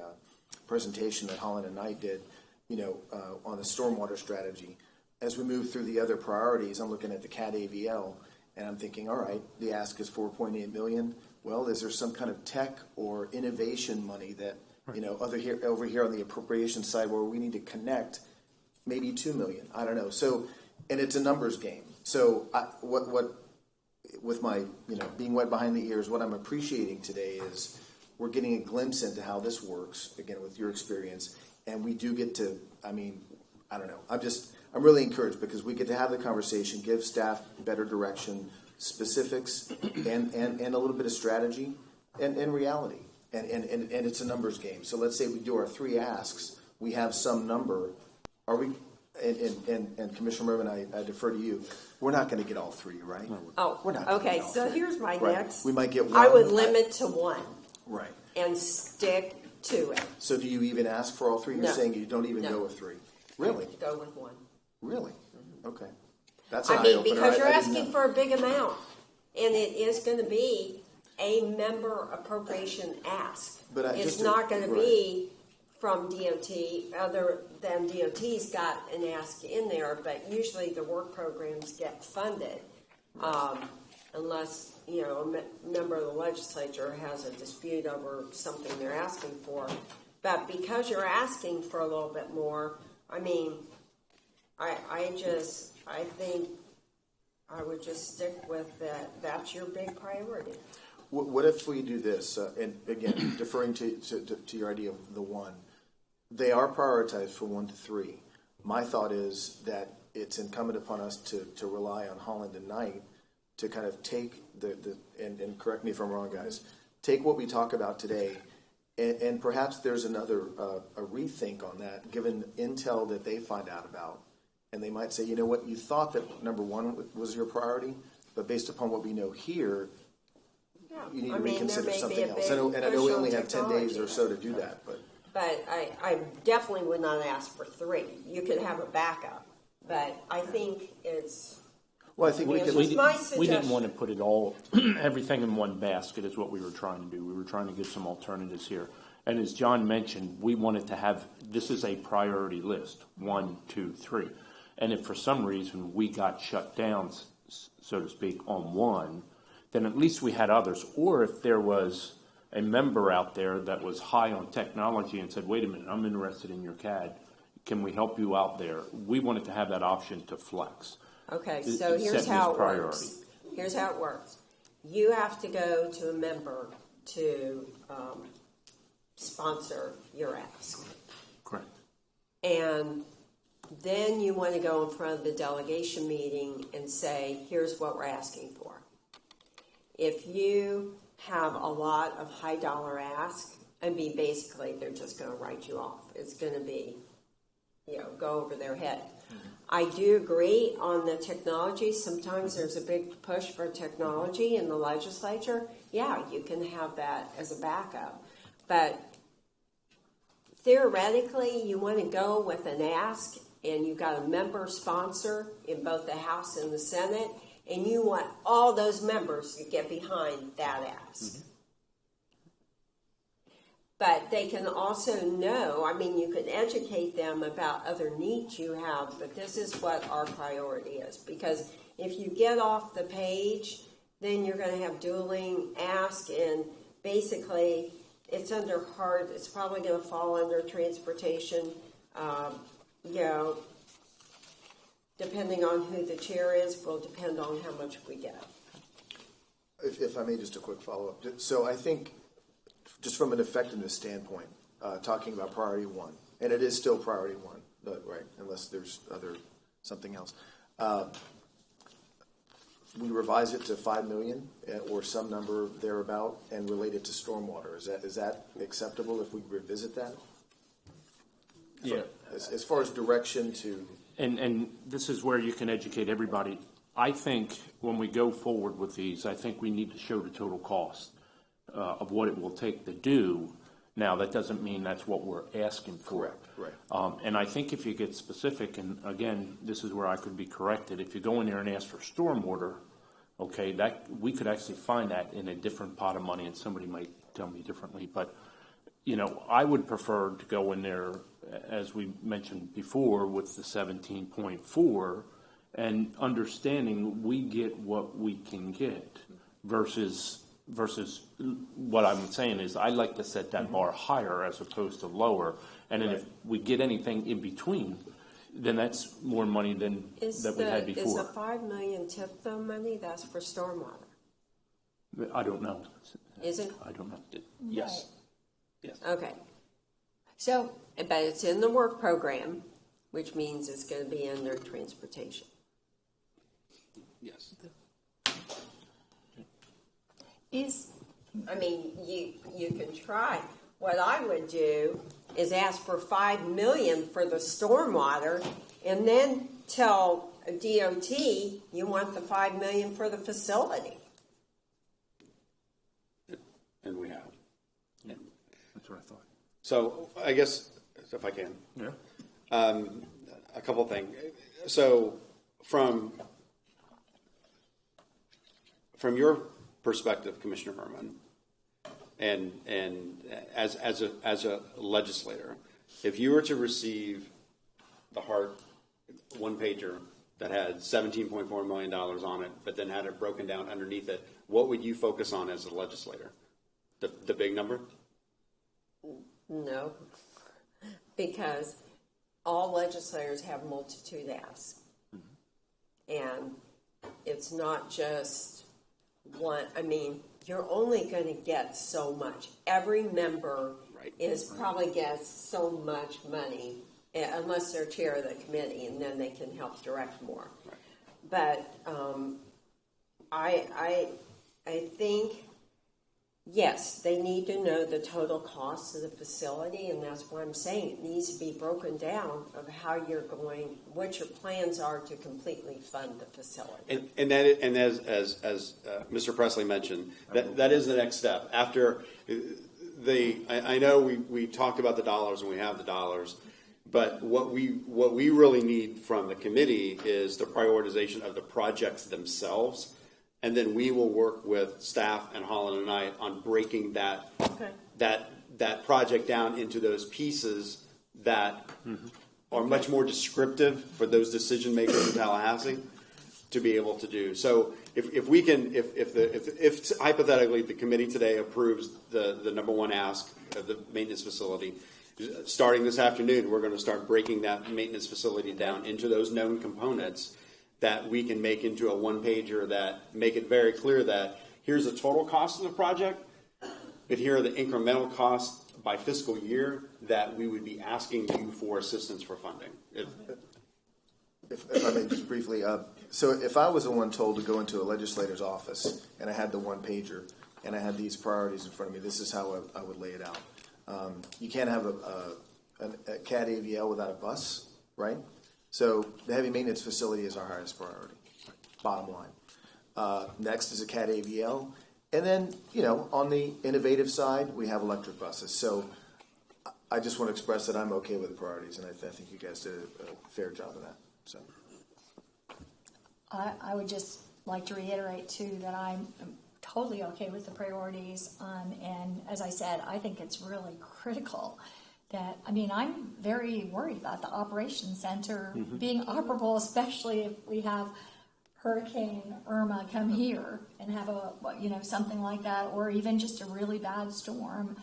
presentation that Holland and Knight did, on the stormwater strategy. As we move through the other priorities, I'm looking at the CAT AVL, and I'm thinking, all right, the ask is 4.8 million. Well, is there some kind of tech or innovation money that, over here on the appropriation side where we need to connect maybe 2 million? I don't know. So, and it's a numbers game. So with my, being wet behind the ears, what I'm appreciating today is we're getting a glimpse into how this works, again, with your experience. And we do get to, I don't know. I'm really encouraged because we get to have the conversation, give staff better direction, specifics, and a little bit of strategy and reality. And it's a numbers game. So let's say we do our 3 asks, we have some number. Are we, and Commissioner Mervin, I defer to you, we're not going to get all 3, right? Oh, We're not gonna okay, get all so 3. here's my Right. next. We might get 1. I would limit to 1 Right. and stick to it. So do you even ask for all 3? You're No. saying you don't even No. go with 3? Really? Go with 1. Really? Okay. That's an I mean, eye-opener. because you're I didn't asking know. for a big amount, and it is going to be a member appropriation ask. But it's just to- not going right. to be from DOT, other than DOT's got an ask in there, but usually the work programs get funded, unless, a member of the legislature has a dispute over something they're asking for. But because you're asking for a little bit more, I think I would just stick with that. That's your big priority. What if we do this? And again, deferring to your idea of the 1, they are prioritized from 1 to 3. My thought is that it's incumbent upon us to rely on Holland and Knight to kind of take and correct me if I'm wrong, guys, take what we talk about today, and perhaps there's another a rethink on that, given intel that they find out about. And they might say, you know what, you thought that number 1 was your priority, but based upon what we know here, you need to reconsider something else. I know we only have 10 days or so to do that, but I definitely would not ask for 3. You could have a backup, but I think it's. well, I think we Yeah, could. we- my We didn't suggestion- want to put it all, everything in one basket is what we were trying to do. We were trying to give some alternatives here. And as John mentioned, we wanted to have, this is a priority list, 1, 2, 3. And if for some reason we got shut down, so to speak, on 1, then at least we had others. Or if there was a member out there that was high on technology and said, wait a minute, I'm interested in your CAD. Can we help you out there? We wanted to have that option to flex. Okay, It- so it here's set how as it priority. works. Here's how it works. You have to go to a member to sponsor your ask. Correct. And then you want to go in front of the delegation meeting and say, here's what we're asking for. If you have a lot of high dollar ask, basically they're just going to write you off. It's going to be, go over their head. I do agree on the technology. Sometimes there's a big push for technology in the legislature. Yeah, you can have that as a backup. But theoretically, you want to go with an ask, and you've got a member sponsor in both the House and the Senate, and you want all those members to get behind that ask. Mm-hmm. But they can also know, you can educate them about other needs you have, but this is what our priority is. Because if you get off the page, then you're going to have dueling ask, and basically it's under HART. It's probably going to fall under transportation. Depending on who the chair is, will depend on how much we get. If I may, just a quick follow-up. So I think, just from an effectiveness standpoint, talking about priority 1, and it is still priority 1, right? Unless there's something else. We revise it to $5 million or some number thereabout, and relate it to stormwater. Is that acceptable if we revisit that? Yeah. As far as direction to. And this is where you can educate everybody. I think when we go forward with these, I think we need to show the total cost of what it will take to do. Now, that doesn't mean that's what we're asking for. Correct, right. And I think if you get specific, and again, this is where I could be corrected, if you go in there and ask for stormwater, okay, that we could actually find that in a different pot of money, and somebody might tell me differently, but I would prefer to go in there, as we mentioned before, with the 17.4 and understanding we get what we can get versus what I'm saying is I like to set that bar higher as opposed to lower. And then if we get anything in between, then that's more money than that we had Is before. the 5 million tip though money? That's for stormwater, I don't know. is it? I don't know. Yes. Yes. Okay, So, but it's in the work program, which means it's going to be in their transportation. Yes. I mean, you can try. What I would do is ask for 5 million for the stormwater, and then tell DOT you want the 5 million for the facility. And we have. That's what I thought. So I guess, if I can, Yeah. a couple things. So from your perspective, Commissioner Herman, and as a legislator, if you were to receive the HART one pager that had $17.4 million on it, but then had it broken down underneath it, what would you focus on as a legislator? The big number? No, because all legislators have multitude asks. And it's not just one, I mean, you're only going to get so much. Every member is probably gets so much money, unless they're chair of the committee, and then they can help direct more. But I think, yes, they need to know the total cost of the facility, and that's what I'm saying. It needs to be broken down of how you're going, what your plans are to completely fund the facility. And as Mr. Presley mentioned, that is the next step. After I know we talked about the dollars and we have the dollars, but what we really need from the committee is the prioritization of the projects themselves. And then we will work with staff and Holland and I on breaking that project down into those pieces that are much more descriptive for those decision makers in Tallahassee to be able to do. So if we can, if hypothetically the committee today approves the number one ask of the maintenance facility, starting this afternoon, we're going to start breaking that maintenance facility down into those known components that we can make into a one-pager that make it very clear that here's the total cost of the project, but here are the incremental costs by fiscal year that we would be asking you for assistance for funding. If I may just briefly, so if I was the one told to go into a legislator's office and I had the one pager and I had these priorities in front of me, this is how I would lay it out. You can't have a CAD AVL without a bus, right? So the heavy maintenance facility is our highest priority, bottom line. Next is a CAD AVL. And then, on the innovative side, we have electric buses. So I just want to express that I'm okay with the priorities, and I think you guys did a fair job of that. So I would just like to reiterate, too, that I'm totally okay with the priorities. And as I said, I think it's really critical that, I'm very worried about the operations center being operable, especially if we have Hurricane Irma come here and have something like that, or even just a really bad storm.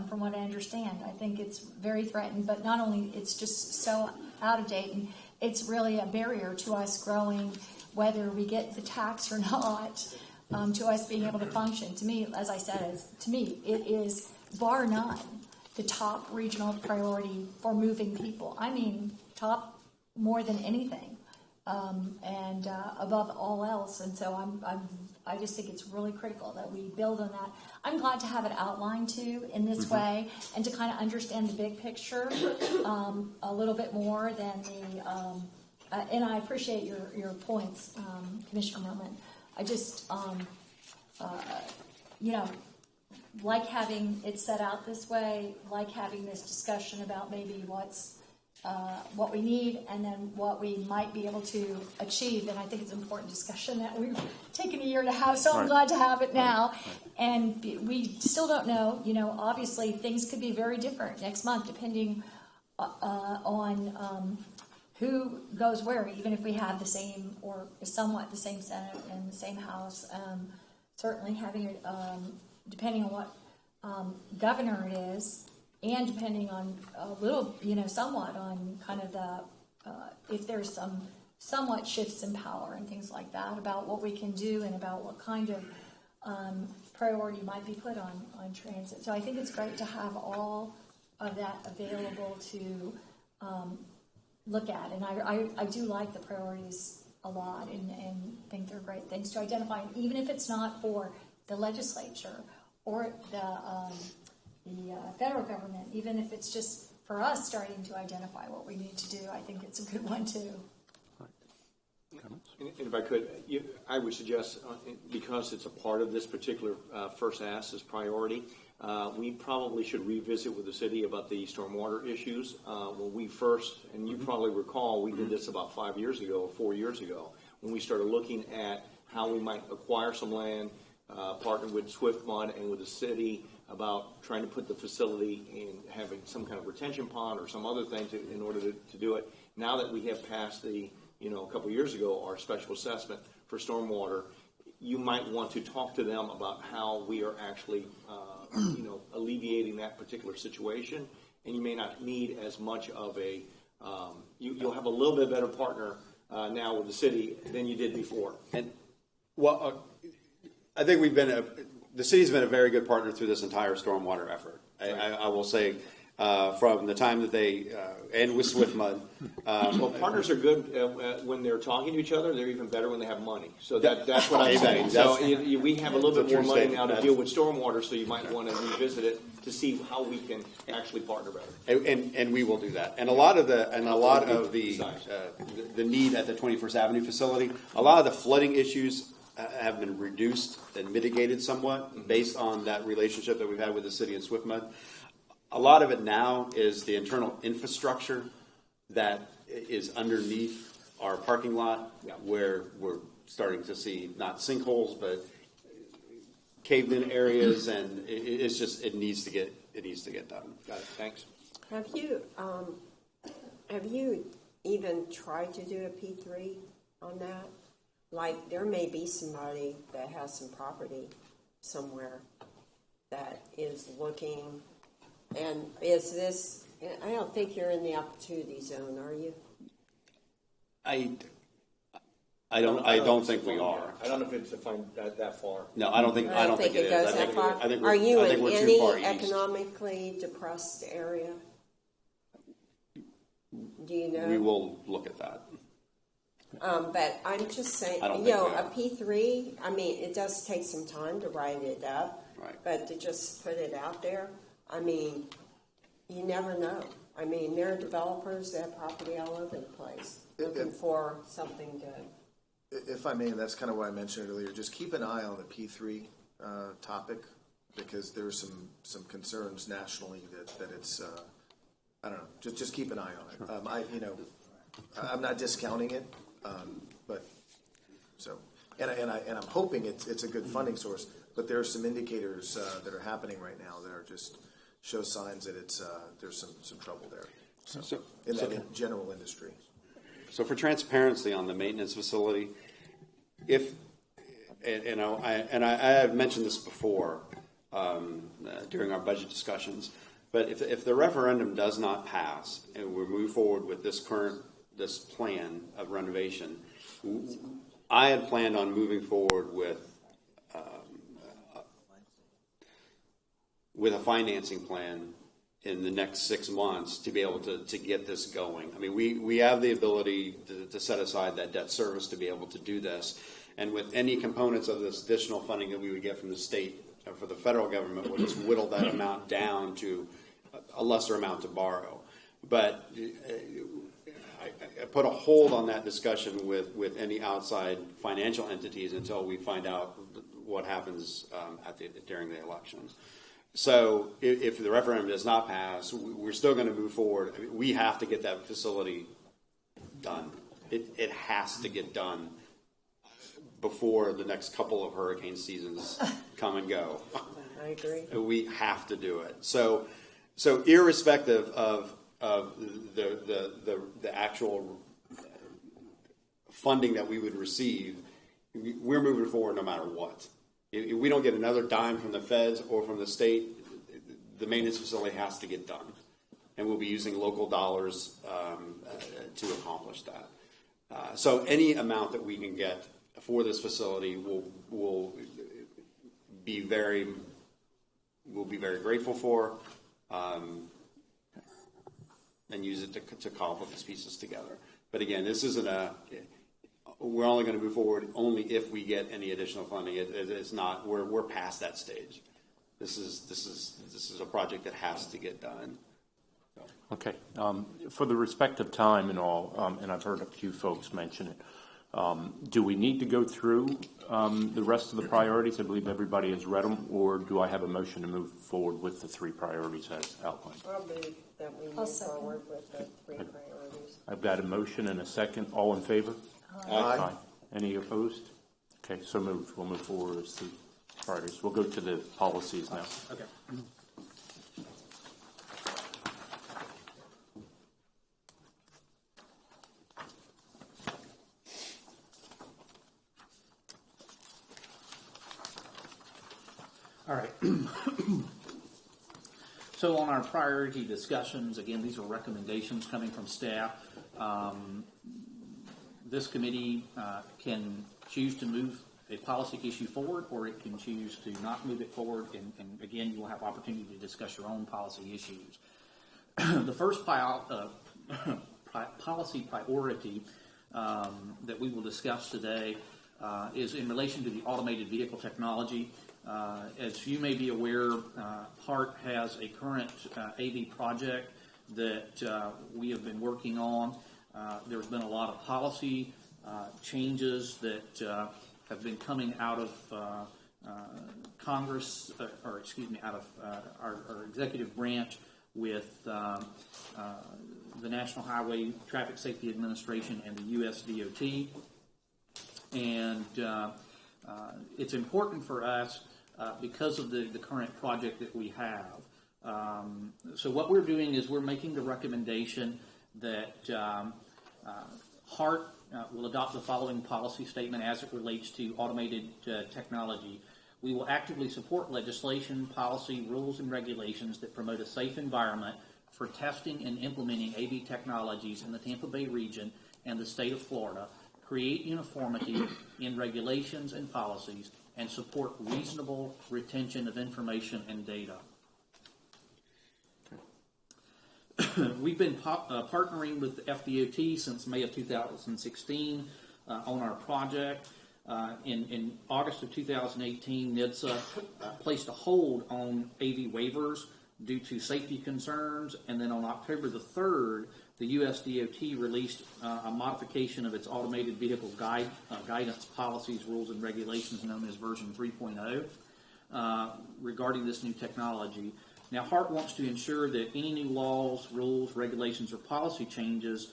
From what I understand, I think it's very threatened, but not only it's just so out of date, and it's really a barrier to us growing, whether we get the tax or not, to us being able to function. To me, as I said, it is bar none the top regional priority for moving people. Top more than anything, and above all else. And so I just think it's really critical that we build on that. I'm glad to have it outlined too in this way, and to kind of understand the big picture a little bit more than the. And I appreciate your points, Commissioner Merman. I just, like having it set out this way, like having this discussion about maybe what's what we need and then what we might be able to achieve. And I think it's an important discussion that we've taken a year to have, so I'm Right. glad to have it now. And we still don't know, obviously things could be very different next month depending on who goes where, even if we have the same or somewhat the same Senate and the same House. Certainly having it, depending on what governor it is, and depending on a little, somewhat on kind of the, if there's some somewhat shifts in power and things like that, about what we can do and about what kind of priority might be put on transit. So I think it's great to have all of that available to look at. And I do like the priorities a lot and think they're great things to identify. And even if it's not for the legislature or the federal government, even if it's just for us starting to identify what we need to do, I think it's a good one too. And if I could, I would suggest, because it's a part of this particular first ask, this priority, we probably should revisit with the city about the stormwater issues. When we first, and you probably recall, we did this about 5 years ago or 4 years ago, when we started looking at how we might acquire some land, partner with SwiftMud and with the city about trying to put the facility in having some kind of retention pond or some other thing in order to do it. Now that we have passed a couple of years ago, our special assessment for stormwater, you might want to talk to them about how we are actually, alleviating that particular situation. And you may not need as much of a, you'll have a little bit better partner now with the city than you did before. And I think the city's been a very good partner through this entire stormwater effort. I will say, from the time that they, and with SwiftMud. Well, partners are good when they're talking to each other. They're even better when they have money. So that's what I'm saying. So we have a little bit more money now to deal with stormwater, so you might want to revisit it to see how we can actually partner better. And we will do that. And a lot of the need at the 21st Avenue facility, a lot of the flooding issues have been reduced and mitigated somewhat based on that relationship that we've had with the city and SwiftMud. A lot of it now is the internal infrastructure that is underneath our parking lot, where we're starting to see not sinkholes but caved-in areas, and it needs to get done. Got it. Thanks. Have you even tried to do a P3 on that? Like, there may be somebody that has some property somewhere that is looking, and is this, I don't think you're in the opportunity zone, are you? I don't think we are. I don't know if it's defined that far. No, I don't think it goes is. that far. I think Are you in we're too far any east. economically depressed area? Do you know? We will look at that. But I'm just saying, I don't think we a are. P3, I mean, it does take some time to write it up. Right. But to just put it out there, I mean, you never know. I mean, there are developers that have property all over the place looking for something good. If I may, and that's kind of what I mentioned earlier, just keep an eye on the P3 topic, because there are some concerns nationally that it's, I don't know, just keep an eye on it. I'm not discounting it, but so, and I'm hoping it's a good funding source, but there are some indicators that are happening right now that are just show signs that it's there's some trouble there. So in that general industry. So for transparency on the maintenance facility, I have mentioned this before during our budget discussions, but if the referendum does not pass and we move forward with this plan of renovation, I had planned on moving forward with a financing plan in the next 6 months to be able to get this going. I mean, we have the ability to set aside that debt service to be able to do this. And with any components of this additional funding that we would get from the state or for the federal government, we'll just whittle that amount down to a lesser amount to borrow. But I put a hold on that discussion with any outside financial entities until we find out what happens during the elections. So if the referendum does not pass, we're still going to move forward. I mean, we have to get that facility done. It has to get done before the next couple of hurricane seasons come and go. I agree. We have to do it. So irrespective of the actual funding that we would receive, we're moving forward no matter what. If we don't get another dime from the feds or from the state, the maintenance facility has to get done, and we'll be using local dollars to accomplish that. So any amount that we can get for this facility will be very grateful for, and use it to cobble put these pieces together. But again, this isn't we're only going to move forward only if we get any additional funding. It's not. We're past that stage. This is a project that has to get done. So. Okay. For the respect of time and all, and I've heard a few folks mention it, do we need to go through the rest of the priorities? I believe everybody has read them, or do I have a motion to move forward with the 3 priorities as outlined? I believe that we move forward with the 3 priorities. I've got a motion and a second. All in favor? Aye. Any opposed? Okay, so moved. We'll move forward with the priorities. We'll go to the policies now. Okay. All right. So on our priority discussions, again, these are recommendations coming from staff. This committee can choose to move a policy issue forward, or it can choose to not move it forward, and again, you will have opportunity to discuss your own policy issues. The first policy priority that we will discuss today is in relation to the automated vehicle technology. As you may be aware, HART has a current AV project that we have been working on. There's been a lot of policy changes that have been coming out of Congress, out of our executive branch with the National Highway Traffic Safety Administration and the U.S. DOT. And it's important for us because of the current project that we have. So what we're doing is we're making the recommendation that HART will adopt the following policy statement as it relates to automated technology. We will actively support legislation, policy, rules, and regulations that promote a safe environment for testing and implementing AV technologies in the Tampa Bay region and the state of Florida, create uniformity in regulations and policies, and support reasonable retention of information and data. We've been partnering with the FDOT since May of 2016 on our project. In August of 2018, NHTSA placed a hold on AV waivers due to safety concerns, and then on October the 3rd, the U.S. DOT released a modification of its automated vehicle guidance policies, rules, and regulations known as version 3.0 regarding this new technology. Now, HART wants to ensure that any new laws, rules, regulations, or policy changes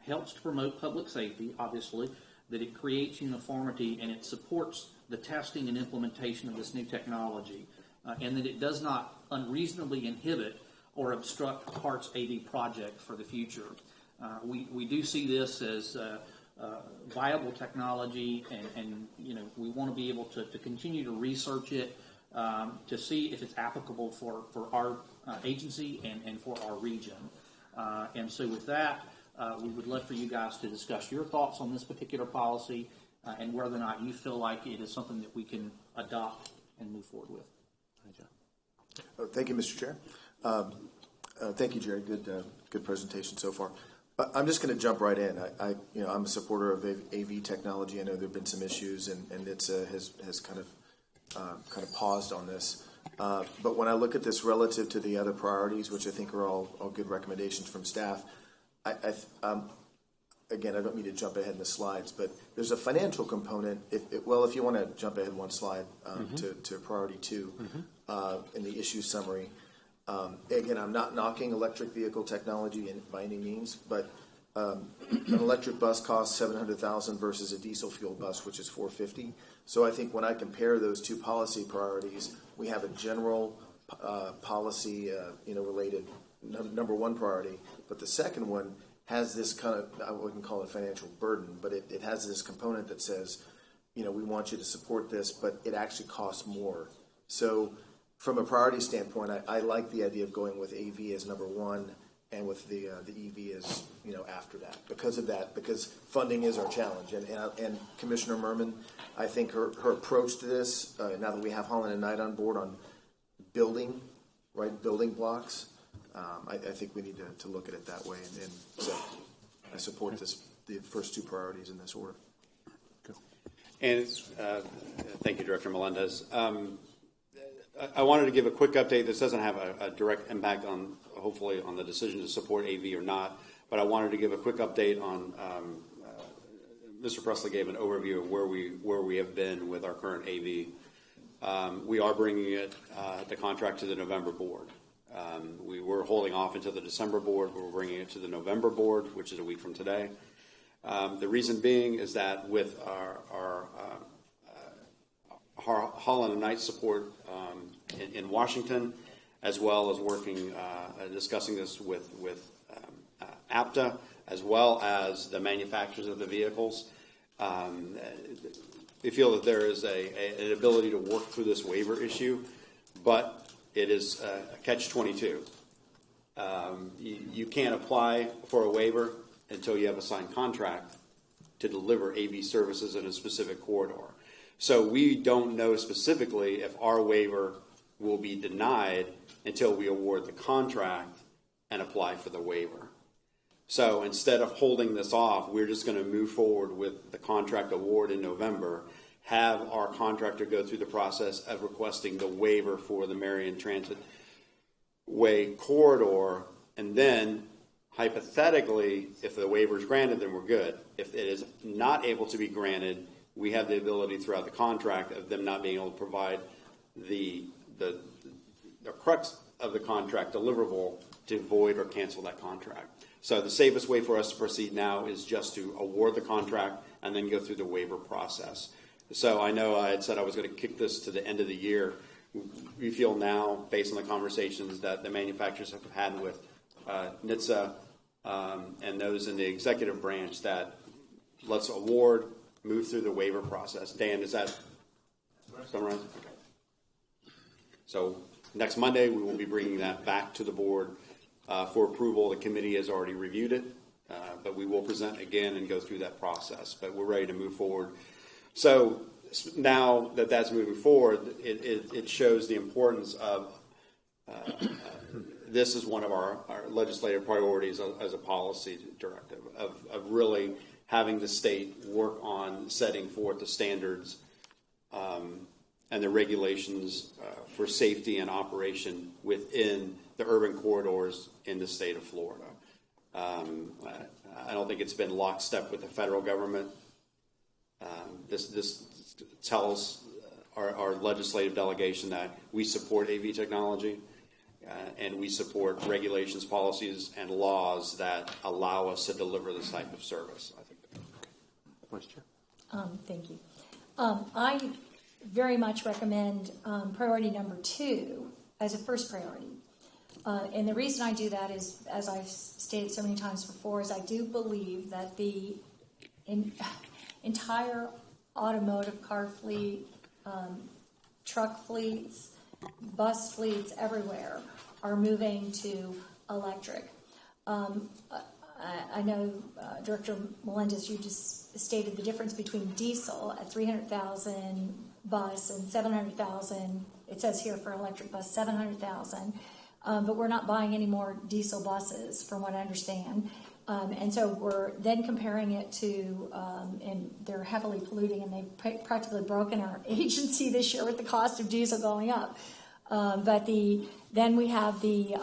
helps to promote public safety, obviously, that it creates uniformity and it supports the testing and implementation of this new technology, and that it does not unreasonably inhibit or obstruct HART's AV project for the future. We do see this as viable technology, and we want to be able to continue to research it to see if it's applicable for our agency and for our region. And so with that, we would love for you guys to discuss your thoughts on this particular policy and whether or not you feel like it is something that we can adopt and move forward with. Thank you, Mr. Chair. Thank you, Jerry. Good presentation so far. I'm just going to jump right in. I'm a supporter of AV technology. I know there have been some issues, and NHTSA has kind of paused on this. But when I look at this relative to the other priorities, which I think are all good recommendations from staff, again, I don't mean to jump ahead in the slides, but there's a financial component. If you want to jump ahead one slide to priority 2 in the issue summary. Again, I'm not knocking electric vehicle technology by any means, but an electric bus costs $700,000 versus a diesel fuel bus, which is $450,000. So I think when I compare those two policy priorities, we have a general policy, related number one priority, but the second one has this kind of, I wouldn't call it financial burden, but it has this component that says, we want you to support this, but it actually costs more. So from a priority standpoint, I like the idea of going with AV as number one and with the EV as, after that. Because funding is our challenge. And Commissioner Merman, I think her approach to this, now that we have Holland and Knight on board on building blocks, I think we need to look at it that way. And so I support the first two priorities in this order. And thank you, Director Melendez. I wanted to give a quick update. This doesn't have a direct impact on, hopefully, on the decision to support AV or not, but I wanted to give a quick update on, Mr. Presley gave an overview of where we have been with our current AV. We are bringing the contract to the November board. We were holding off until the December board. We're bringing it to the November board, which is a week from today. The reason being is that with our Holland and Knight support in Washington, as well as working, discussing this with APTA, as well as the manufacturers of the vehicles. We feel that there is an ability to work through this waiver issue, but it is a catch-22. You can't apply for a waiver until you have a signed contract to deliver AV services in a specific corridor. So we don't know specifically if our waiver will be denied until we award the contract and apply for the waiver. So instead of holding this off, we're just going to move forward with the contract award in November, have our contractor go through the process of requesting the waiver for the Marion Transit Way corridor, and then hypothetically, if the waiver is granted, then we're good. If it is not able to be granted, we have the ability throughout the contract of them not being able to provide the crux of the contract deliverable to void or cancel that contract. So the safest way for us to proceed now is just to award the contract and then go through the waiver process. So I know I had said I was going to kick this to the end of the year. We feel now, based on the conversations that the manufacturers have had with NHTSA and those in the executive branch, that let's award, move through the waiver process. Dan, is that summarized? Okay. So next Monday, we will be bringing that back to the board for approval. The committee has already reviewed it, but we will present again and go through that process. But we're ready to move forward. So now that that's moving forward, it shows the importance of this is one of our legislative priorities as a policy directive of really having the state work on setting forth the standards and the regulations for safety and operation within the urban corridors in the state of Florida. I don't think it's been lockstep with the federal government. This tells our legislative delegation that we support AV technology and we support regulations, policies, and laws that allow us to deliver this type of service. I think. Vice Chair. Thank you. I very much recommend priority number 2 as a first priority. And the reason I do that is, as I've stated so many times before, is I do believe that the entire automotive car fleet, truck fleets, bus fleets everywhere are moving to electric. I know, Director Melendez, you just stated the difference between diesel at 300,000 bus and 700,000. It says here for electric bus 700,000, but we're not buying any more diesel buses, from what I understand. And so we're then comparing it to, and they're heavily polluting, and they've practically broken our agency this year with the cost of diesel going up. Then we have the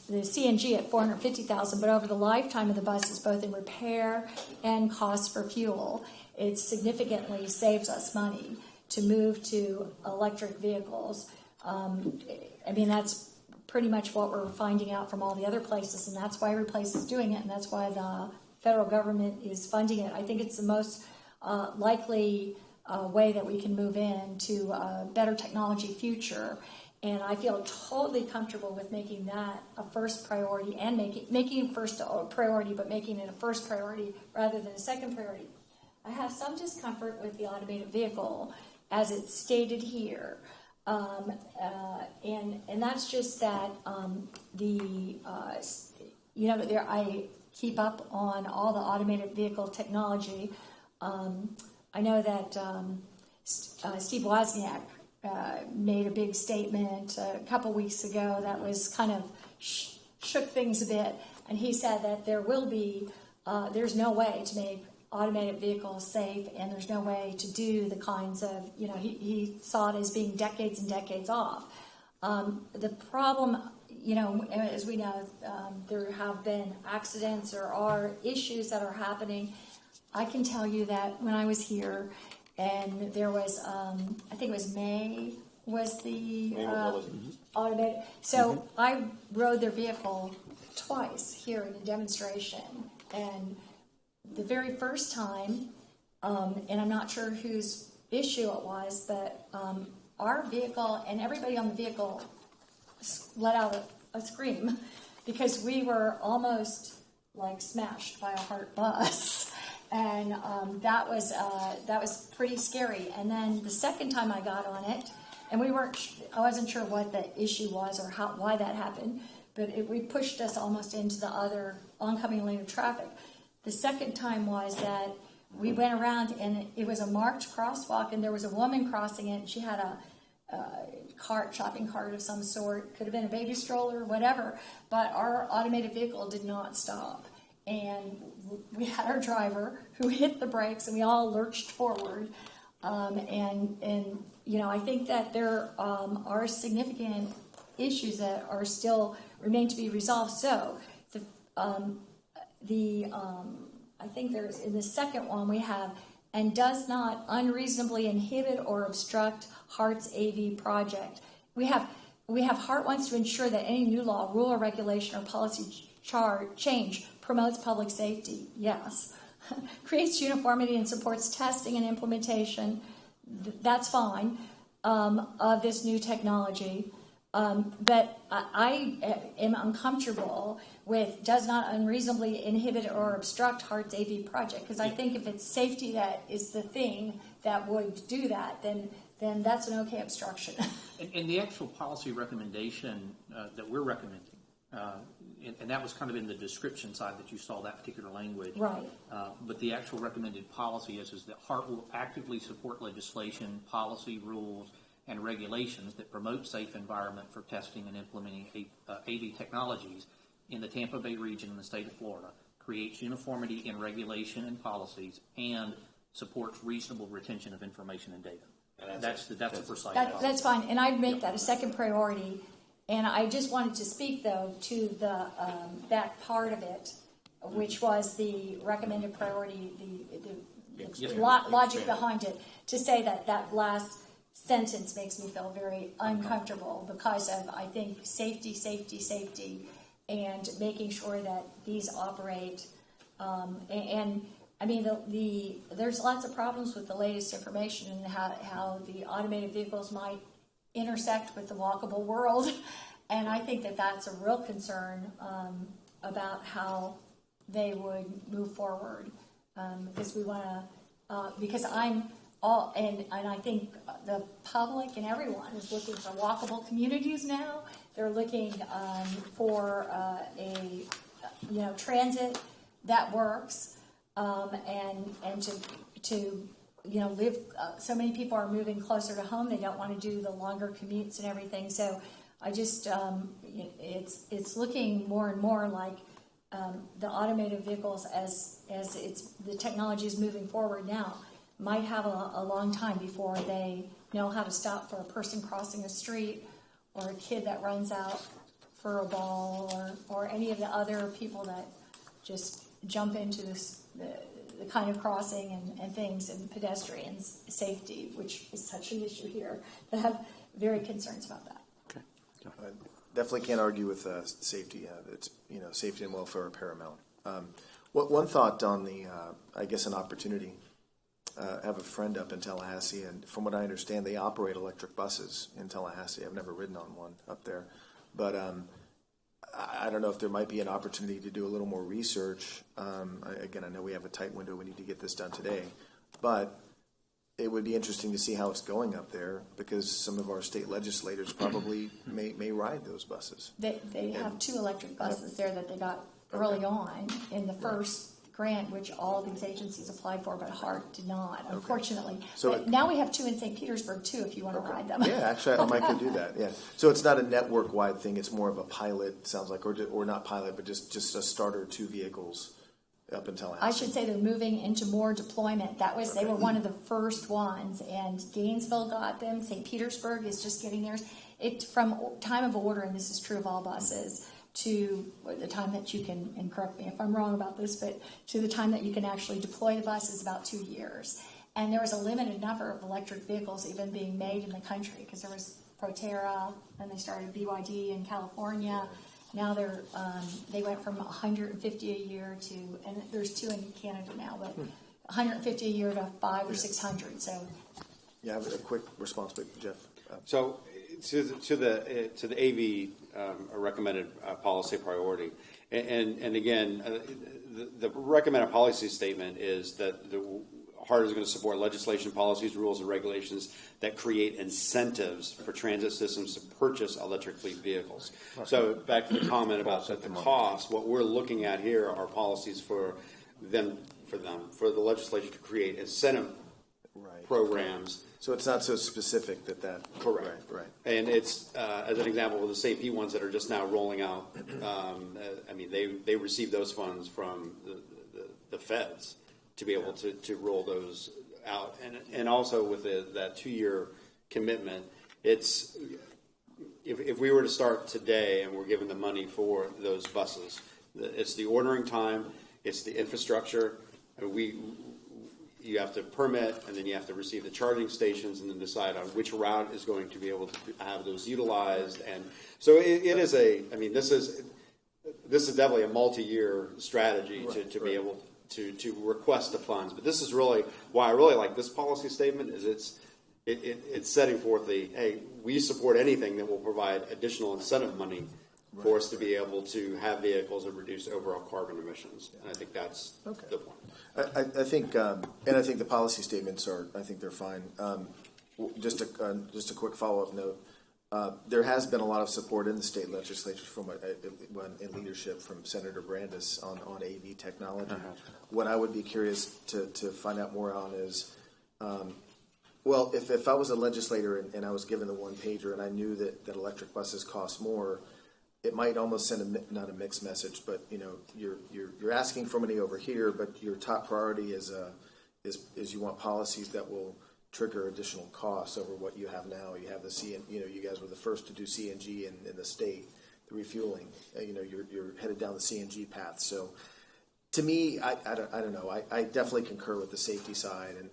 CNG at $450,000, but over the lifetime of the buses, both in repair and cost for fuel, it significantly saves us money to move to electric vehicles. That's pretty much what we're finding out from all the other places, and that's why every place is doing it, and that's why the federal government is funding it. I think it's the most likely way that we can move into a better technology future. And I feel totally comfortable with making that a first priority and making it first a priority, but making it a first priority rather than a second priority. I have some discomfort with the automated vehicle as it's stated here. And that's just that I keep up on all the automated vehicle technology. I know that Steve Wozniak made a big statement a couple weeks ago that was kind of shook things a bit, and he said that there's no way to make automated vehicles safe, and there's no way to do the kinds of, he saw it as being decades and decades off. The problem, as we know, there have been accidents or are issues that are happening. I can tell you that when I was here, and there was, I think it was May was the automated. So I rode their vehicle twice here in a demonstration, and the very first time, and I'm not sure whose issue it was, but our vehicle and everybody on the vehicle let out a scream because we were almost like smashed by a HART bus. And that was pretty scary. And then the second time I got on it, and I wasn't sure what the issue was or why that happened, but we pushed us almost into the other oncoming lane of traffic. The second time was that we went around and it was a marked crosswalk, and there was a woman crossing it, and she had a shopping cart of some sort, could have been a baby stroller, whatever, but our automated vehicle did not stop. And we had our driver who hit the brakes, and we all lurched forward. I think that there are significant issues that are still remain to be resolved. So, I think there's in the second one we have, and does not unreasonably inhibit or obstruct HART's AV project. We have HART wants to ensure that any new law, rule, or regulation or policy change promotes public safety, yes. Creates uniformity and supports testing and implementation, that's fine, of this new technology. But I am uncomfortable with does not unreasonably inhibit or obstruct HART's AV project, because I think if it's safety that is the thing that would do that, then that's an okay obstruction. And the actual policy recommendation that we're recommending, and that was kind of in the description side that you saw that particular language. Right. But the actual recommended policy is that HART will actively support legislation, policy, rules, and regulations that promote safe environment for testing and implementing AV technologies in the Tampa Bay region in the state of Florida, creates uniformity in regulation and policies, and supports reasonable retention of information and data. That's the precise policy. That's fine, and I'd make that a second priority. And I just wanted to speak, though, to the that part of it, which was the recommended priority, the logic behind it, to say that last sentence makes me feel very uncomfortable because of, I think, safety, and making sure that these operate. There's lots of problems with the latest information and how the automated vehicles might intersect with the walkable world, and I think that that's a real concern about how they would move forward, because we want to, because I'm all, and I think the public and everyone is looking for walkable communities now. They're looking for a transit that works, and to live. So many people are moving closer to home. They don't want to do the longer commutes and everything. So I just, it's looking more and more like the automated vehicles as the technology is moving forward now might have a long time before they know how to stop for a person crossing a street, or a kid that runs out for a ball, or any of the other people that just jump into this, the kind of crossing and things, and pedestrians' safety, which is such an issue here, that have very concerns about that. I definitely can't argue with safety. It's safety and welfare are paramount. One thought on the, I guess, an opportunity. I have a friend up in Tallahassee, and from what I understand, they operate electric buses in Tallahassee. I've never ridden on one up there, but I don't know if there might be an opportunity to do a little more research. Again, I know we have a tight window. We need to get this done today, but it would be interesting to see how it's going up there, because some of our state legislators probably may ride those buses. They have 2 electric buses there that they got early on in the first grant, which all these agencies applied for, but HART did not, unfortunately. So but now we have 2 in St. Petersburg too, if you want to ride them. Yeah, actually, I might could do that. Yeah. So it's not a network-wide thing. It's more of a pilot, sounds like, or not pilot, but just a starter 2 vehicles up in Tallahassee. I should say they're moving into more deployment. They were one of the first ones, and Gainesville got them. St. Petersburg is just getting theirs. From time of order, and this is true of all buses, to the time that you can, and correct me if I'm wrong about this, but to the time that you can actually deploy the bus is about 2 years. And there was a limited number of electric vehicles even being made in the country, because there was Proterra, then they started BYD in California. Now they went from 150 a year to, and there's 2 in Canada now, but 150 a year to 500 or 600. So Yeah, I have a quick response, but Jeff. So to the AV recommended policy priority, and again, the recommended policy statement is that the HART is going to support legislation, policies, rules, and regulations that create incentives for transit systems to purchase electric fleet vehicles. So back to the comment about the cost, what we're looking at here are policies for the legislature to create incentive programs. So it's not so specific that Correct. Right. And it's, as an example, the SAP ones that are just now rolling out, they receive those funds from the feds to be able to roll those out. And also with that 2-year commitment, it's, if we were to start today and we're given the money for those buses, it's the ordering time, it's the infrastructure, you have to permit, and then you have to receive the charging stations, and then decide on which route is going to be able to have those utilized. And so it is this is definitely a multi-year strategy to be able to request the funds. But this is really why I really like this policy statement, is it's setting forth hey, we support anything that will provide additional incentive money for us to be able to have vehicles that reduce overall carbon emissions. And I think that's the point. I think, and I think the policy statements they're fine. Just a quick follow-up note. There has been a lot of support in the state legislature in leadership from Senator Brandis on AV technology. What I would be curious to find out more on is, if I was a legislator and I was given the one-pager and I knew that electric buses cost more, it might almost send not a mixed message, but you're asking for money over here, but your top priority is you want policies that will trigger additional costs over what you have now. You have you guys were the first to do CNG in the state, the refueling. You're headed down the CNG path. So to me, I don't know. I definitely concur with the safety side, and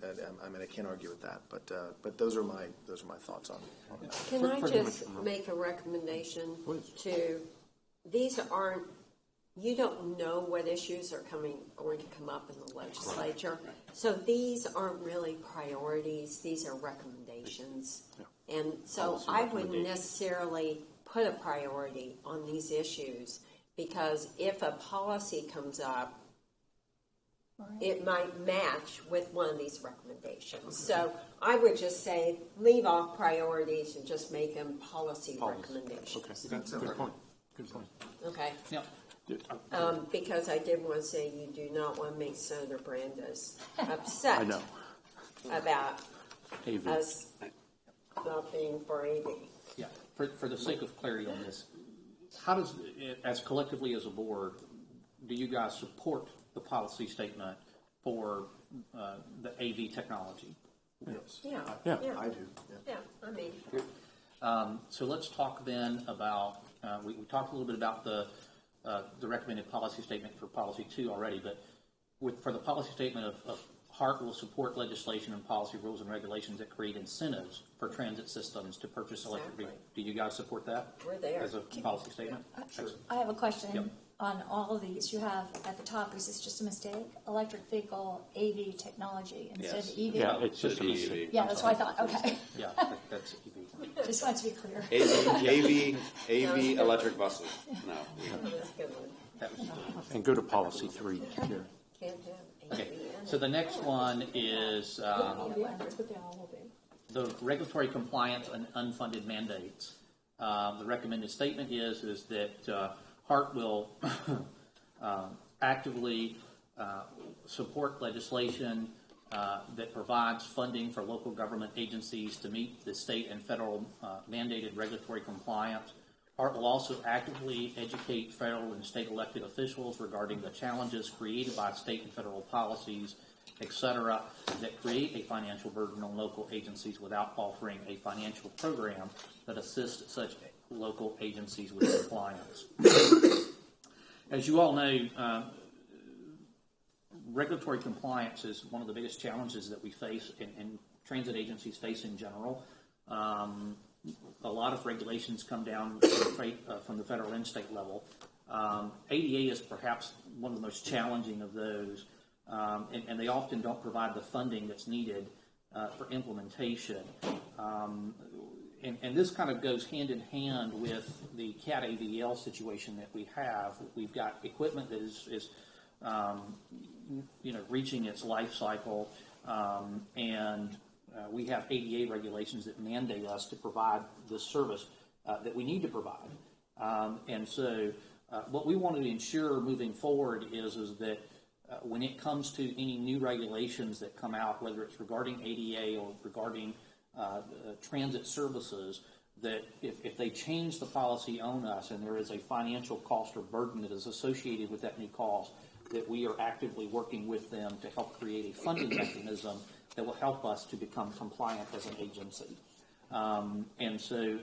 I can't argue with that. But those are my thoughts on that. Can I just make a recommendation to, these aren't, you don't know what issues are going to come up in the legislature. So these aren't really priorities, these are recommendations. And so I wouldn't necessarily put a priority on these issues, because if a policy comes up, it might match with one of these recommendations. So I would just say leave off priorities and just make them policy recommendations. Okay, good point. Good point. Okay. Yeah. Because I did want to say you do not want to make Senator Brandis upset I know. about AV. us not being for AV. Yeah. For the sake of clarity on this, how does, as collectively as a board, do you guys support the policy statement for the AV technology? Yes. Yeah. Yeah. I do. Yeah. I mean, So let's talk then about, we talked a little bit about the recommended policy statement for policy 2 already, but for the policy statement of HART will support legislation and policy rules and regulations that create incentives for transit systems to purchase electric vehicles. Do you guys support that? We're there. As a policy statement? Sure. I have a question. Yep. On all of these, you have at the top, is this just a mistake? Electric vehicle AV technology instead Yes. of EV? Yeah, it's just a EV. mistake. Yeah, that's what I thought. Okay. Yeah, that's EV. Just wanted to be clear. AV electric buses. No. That's a good one. That was And go to policy 3 here. Can't have Okay, AV in so it. the next one is the regulatory compliance and unfunded mandates. The recommended statement is that HART will actively support legislation that provides funding for local government agencies to meet the state and federal mandated regulatory compliance. HART will also actively educate federal and state elected officials regarding the challenges created by state and federal policies, et cetera, that create a financial burden on local agencies without offering a financial program that assists such local agencies with compliance. As you all know, regulatory compliance is one of the biggest challenges that we face and transit agencies face in general. A lot of regulations come down from the federal and state level. ADA is perhaps one of the most challenging of those, and they often don't provide the funding that's needed for implementation. And this kind of goes hand in hand with the CAT AVL situation that we have. We've got equipment that is reaching its life cycle, and we have ADA regulations that mandate us to provide this service that we need to provide. And so what we want to ensure moving forward is that when it comes to any new regulations that come out, whether it's regarding ADA or regarding transit services, that if they change the policy on us and there is a financial cost or burden that is associated with that new cost, that we are actively working with them to help create a funding mechanism that will help us to become compliant as an agency. And so,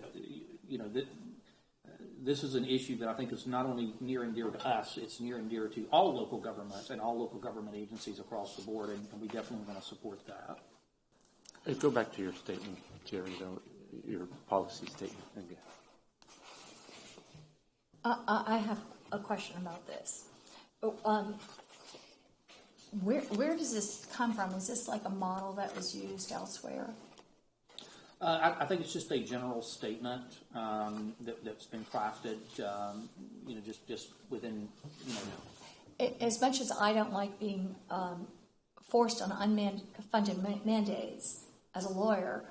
this is an issue that I think is not only near and dear to us, it's near and dear to all local governments and all local government agencies across the board, and we definitely want to support that. Hey, go back to your statement, Jerry, though, your policy statement again. I have a question about this. Where does this come from? Is this like a model that was used elsewhere? I think it's just a general statement that's been crafted, just within, As much as I don't like being forced on unfunded mandates as a lawyer,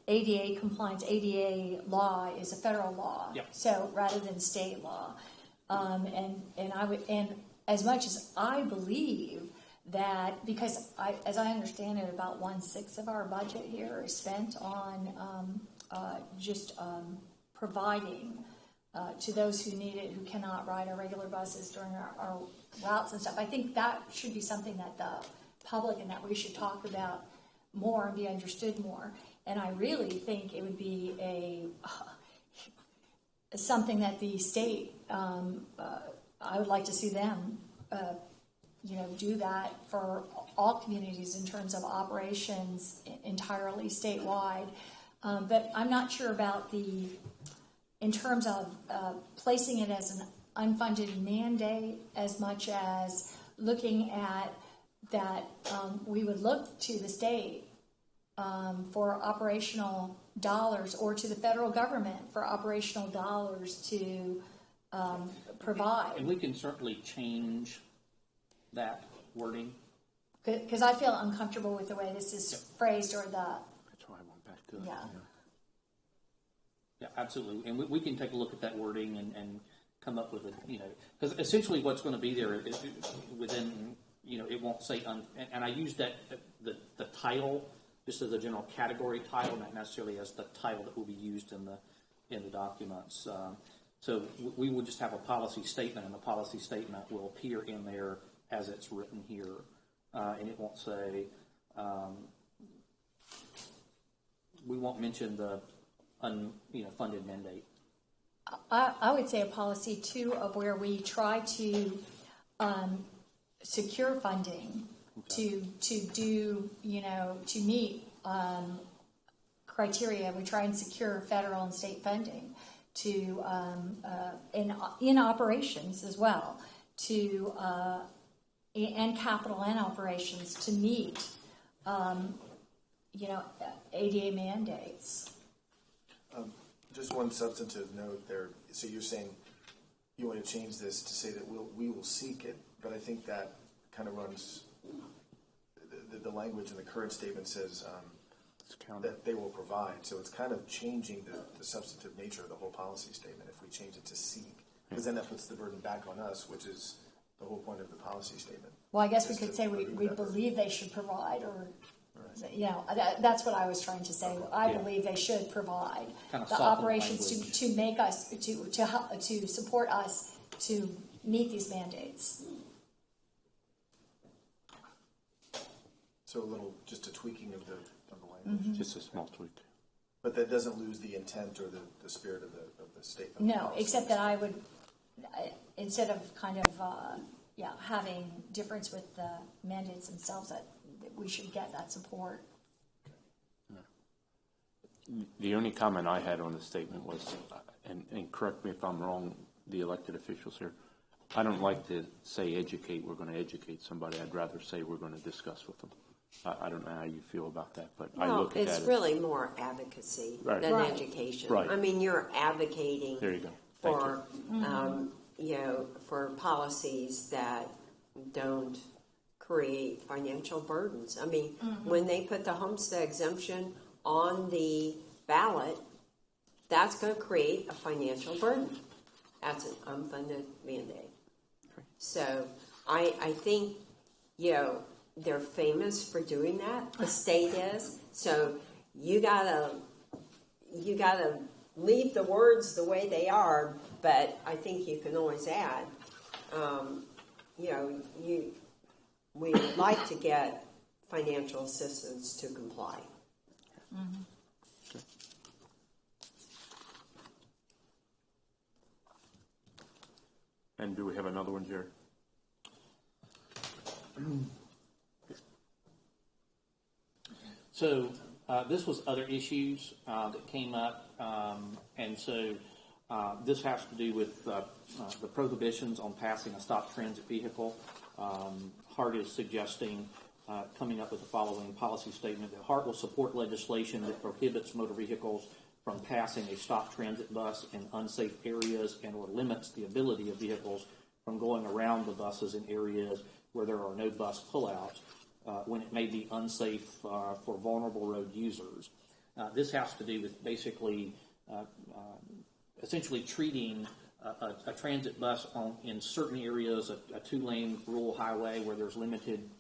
ADA compliance, ADA law is a federal law. Yep. So rather than state law, and as much as I believe that, because as I understand it, about 1/6 of our budget here is spent on providing to those who need it, who cannot ride our regular buses during our routes and stuff. I think that should be something that the public and that we should talk about more and be understood more. And I really think it would be something that the state, I would like to see them, do that for all communities in terms of operations entirely statewide. But I'm not sure about in terms of placing it as an unfunded mandate, as much as looking at that we would look to the state for operational dollars, or to the federal government for operational dollars to provide. and we can certainly change that wording. Because I feel uncomfortable with the way this is phrased, or the, That's why I went back to it. yeah. Yeah, absolutely. And we can take a look at that wording and come up with because essentially what's going to be there is within, it won't say, and I use that, the title, just as a general category title, not necessarily as the title that will be used in the documents. So we will just have a policy statement, and the policy statement will appear in there as it's written here. And it won't say, we won't mention the funded mandate. I would say a policy too of where we try to secure funding to do, to meet criteria. We try and secure federal and state funding to in operations as well to and capital and operations to meet ADA mandates. Just one substantive note there. So you're saying you want to change this to say that we will seek it, but I think that kind of runs. The language in the current statement says that they will provide. So it's kind of changing the substantive nature of the whole policy statement if we change it to seek, because then that puts the burden back on us, which is the whole point of the policy statement. Well, I guess we could say we believe they should provide, or that's what I was trying to say. I believe they should provide Kind of the soften operations language. to make us to help to support us to meet these mandates. So a little, just a tweaking of the language, Just a small tweak. but that doesn't lose the intent or the spirit of the statement. No, except that I would, instead of kind of having difference with the mandates themselves, that we should get that support. The only comment I had on the statement was, and correct me if I'm wrong, the elected officials here, I don't like to say educate, we're going to educate somebody. I'd rather say we're going to discuss with them. I don't know how you feel about that, but I look at that. It's really more advocacy than Right. education. Right. I mean, you're advocating There you go. Thank for for policies that don't create financial burdens. I mean, when they put the homestead exemption on the ballot, that's going to create a financial burden. That's an unfunded mandate. So I think, they're famous for doing that. The state is. So you gotta leave the words the way they are, but I think you can always add, we would like to get financial assistance to comply. And do we have another one, Jerry? So this was other issues that came up, and so this has to do with the prohibitions on passing a stop transit vehicle. HART is suggesting coming up with the following policy statement: that HART will support legislation that prohibits motor vehicles from passing a stop transit bus in unsafe areas and or limits the ability of vehicles from going around the buses in areas where there are no bus pullouts when it may be unsafe for vulnerable road users. This has to do with basically essentially treating a transit bus in certain areas, a two-lane rural highway where there's limited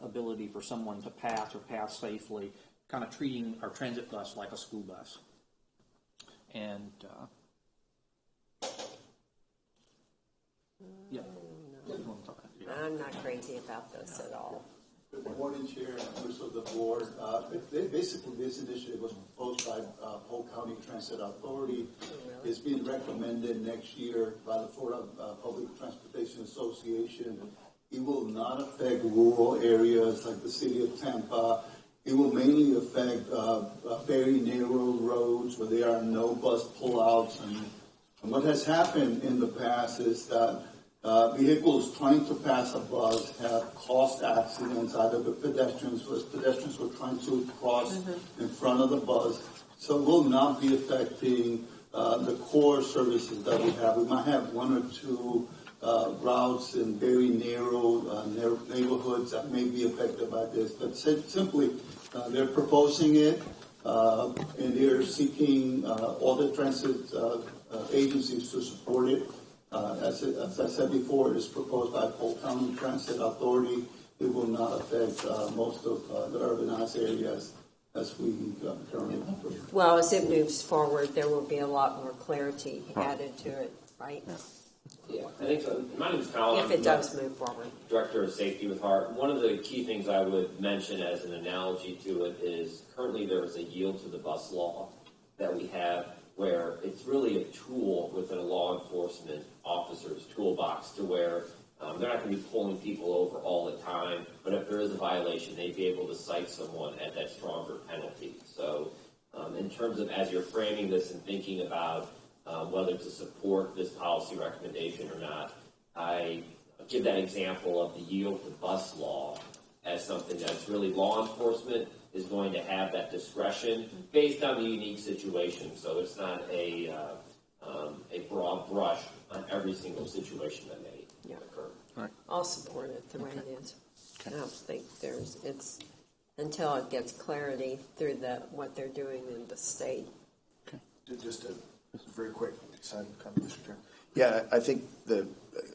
ability for someone to pass or pass safely, kind of treating our transit bus like a school bus. And I'm not crazy about this at all. Good morning, Chair, members of the board. Basically, this initiative was proposed by Polk County Transit Authority. It's being recommended next year by the Florida Public Transportation Association. It will not affect rural areas like the city of Tampa. It will mainly affect very narrow roads where there are no bus pullouts. And what has happened in the past is that vehicles trying to pass a bus have caused accidents, either with pedestrians were trying to cross in front of the bus. So it will not be affecting the core services that we have. We might have one or two routes in very narrow neighborhoods that may be affected by this. But simply, they're proposing it, and they're seeking all the transit agencies to support it. As I said before, it is proposed by Polk County Transit Authority. It will not affect most of the urbanized areas as we currently operate. Well, as it moves forward, there will be a lot more clarity added to it, right? Yeah, I think so. My name is Kyle. if it does move forward. Director of Safety with HART. One of the key things I would mention as an analogy to it is currently there is a yield to the bus law that we have where it's really a tool within a law enforcement officer's toolbox to where they're not going to be pulling people over all the time, but if there is a violation, they'd be able to cite someone at that stronger penalty. So in terms of as you're framing this and thinking about whether to support this policy recommendation or not, I give that example of the yield to bus law as something that's really law enforcement is going to have that discretion based on the unique situation. So it's not a broad brush on every single situation that may occur. Right. I'll support it the way it is. I don't think it's until it gets clarity through what they're doing in the state. Just a very quick side comment, Mr. Chair. Yeah, I think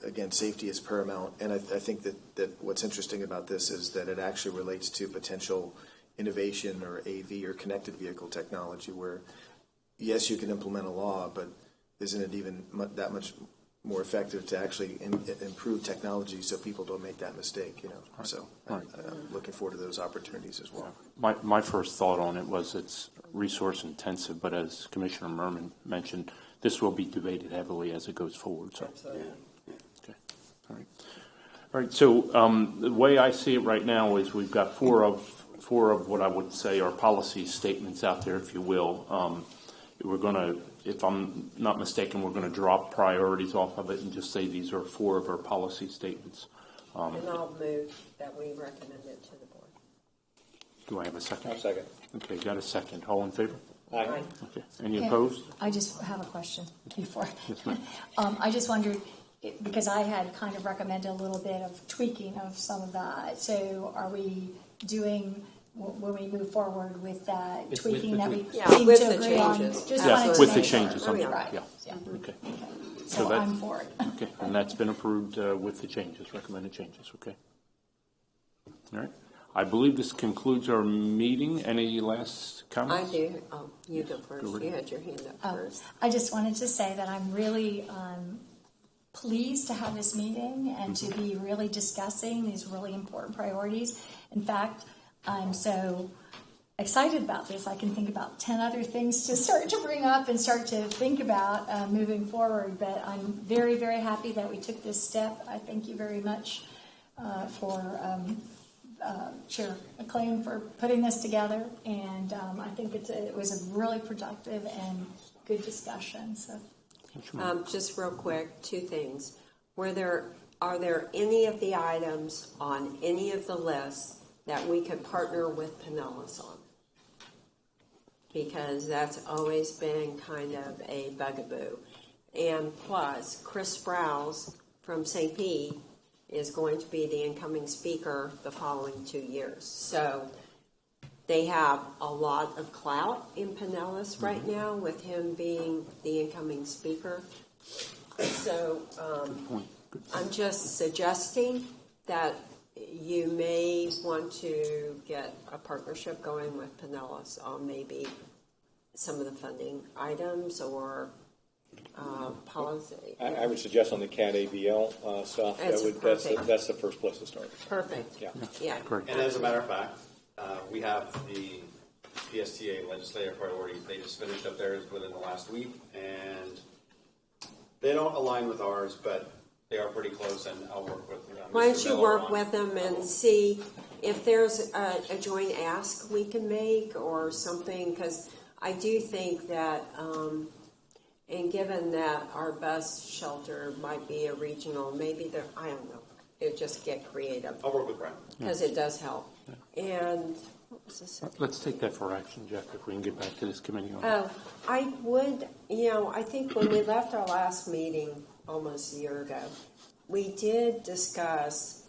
again, safety is paramount, and I think that what's interesting about this is that it actually relates to potential innovation or AV or connected vehicle technology where, yes, you can implement a law, but isn't it even that much more effective to actually improve technology so people don't make that mistake, you know? Right. So Right. I'm looking forward to those opportunities as well. My first thought on it was it's resource intensive, but as Commissioner Merman mentioned, this will be debated heavily as it goes forward. So, Absolutely. okay, all right. All right, so the way I see it right now is we've got four of what I would say are policy statements out there, if you will. We're going to, if I'm not mistaken, we're going to drop priorities off of it and just say these are four of our policy statements. And I'll move that we recommend it to the board. Do I have a second? I'll second. Okay, got a second. All in favor? Aye. Okay. Any Yeah. opposed? I just have a question before. Yes, ma'am. I just wondered, because I had kind of recommended a little bit of tweaking of some of that. So are we doing, when we move forward with that It's tweaking with that the we tweaks. Yeah, seem with to the agree on? changes. Just Yeah, wanted to with the make sure. changes on there. Right, Yeah. yeah. Okay. So that- I'm for it. Okay, and that's been approved with the changes, recommended changes, okay? All right. I believe this concludes our meeting. Any last I comments? do. Oh, you go first. Go right You ahead. had your hand up Oh, first. I just wanted to say that I'm really pleased to have this meeting and to be really discussing these really important priorities. In fact, I'm so excited about this. I can think about 10 other things to start to bring up and start to think about moving forward. But I'm very, very happy that we took this step. I thank you very much for Chair McLean for putting this together. And I think it was a really productive and good discussion. So. Just real quick, two things. Are there any of the items on any of the lists that we could partner with Pinellas on? Because that's always been kind of a bugaboo. And plus, Chris Sprouse from St. Pete is going to be the incoming speaker the following 2 years. So they have a lot of clout in Pinellas right now with him being the incoming speaker. So I'm just suggesting that you may want to get a partnership going with Pinellas on maybe some of the funding items or policy. I would suggest on the CAD ABL stuff, That's perfect. that's the first place to start. Perfect. Yeah. Yeah. Great. And as a matter of fact, we have the PSTA legislative priorities. They just finished up theirs within the last week, and they don't align with ours, but they are pretty close, and I'll work with Mr. Why don't you Miller work on- with them and see if there's a joint ask we can make or something? Because I do think that, and given that our bus shelter might be a regional, maybe there, I don't know, it just get creative I'll work with Brent. because it does help. And what was the second? Let's take that for action, Jeff, if we can get back to this committee on it. Oh, I would, I think when we left our last meeting almost a year ago, we did discuss,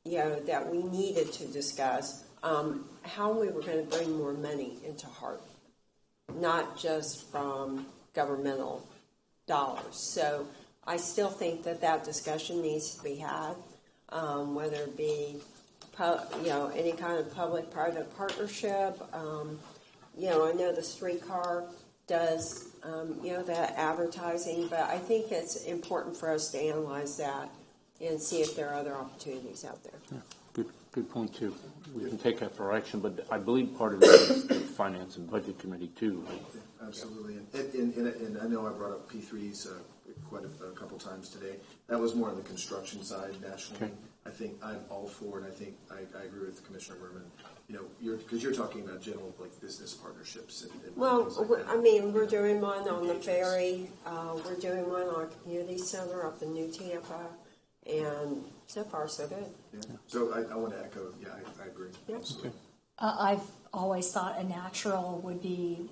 that we needed to discuss how we were going to bring more money into HART, not just from governmental dollars. So I still think that discussion needs to be had, whether it be any kind of public-private partnership. I know the streetcar does, the advertising, but I think it's important for us to analyze that and see if there are other opportunities out there. Yeah, good point too. We can take that for action, but I believe part of it is the Finance and Budget Committee too. Right? Absolutely. And I know I brought up P3s quite a couple times today. That was more on the construction side nationally. Okay. I think I'm all for it. I think I agree with Commissioner Berman. Because you're talking about general business partnerships and things like that. I mean, we're doing one on the ferry. We're doing one on a community center up in New Tampa, and so far so good. Yeah. So I want to echo. Yeah, I agree. Yep. Absolutely. I've always thought a natural would be,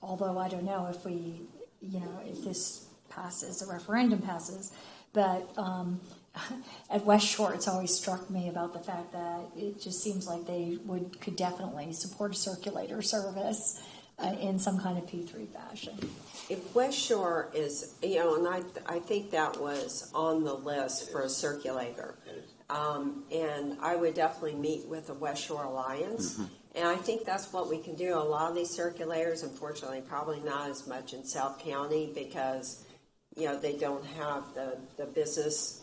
although I don't know if we, if this passes, the referendum passes, but at West Shore, it's always struck me about the fact that it just seems like they could definitely support a circulator service in some kind of P3 fashion. If West Shore is, and I think that was on the list for a circulator. And I would definitely meet with the West Shore Alliance. Mm-hmm. And I think that's what we can do. A lot of these circulators, unfortunately, probably not as much in South County because, they don't have the business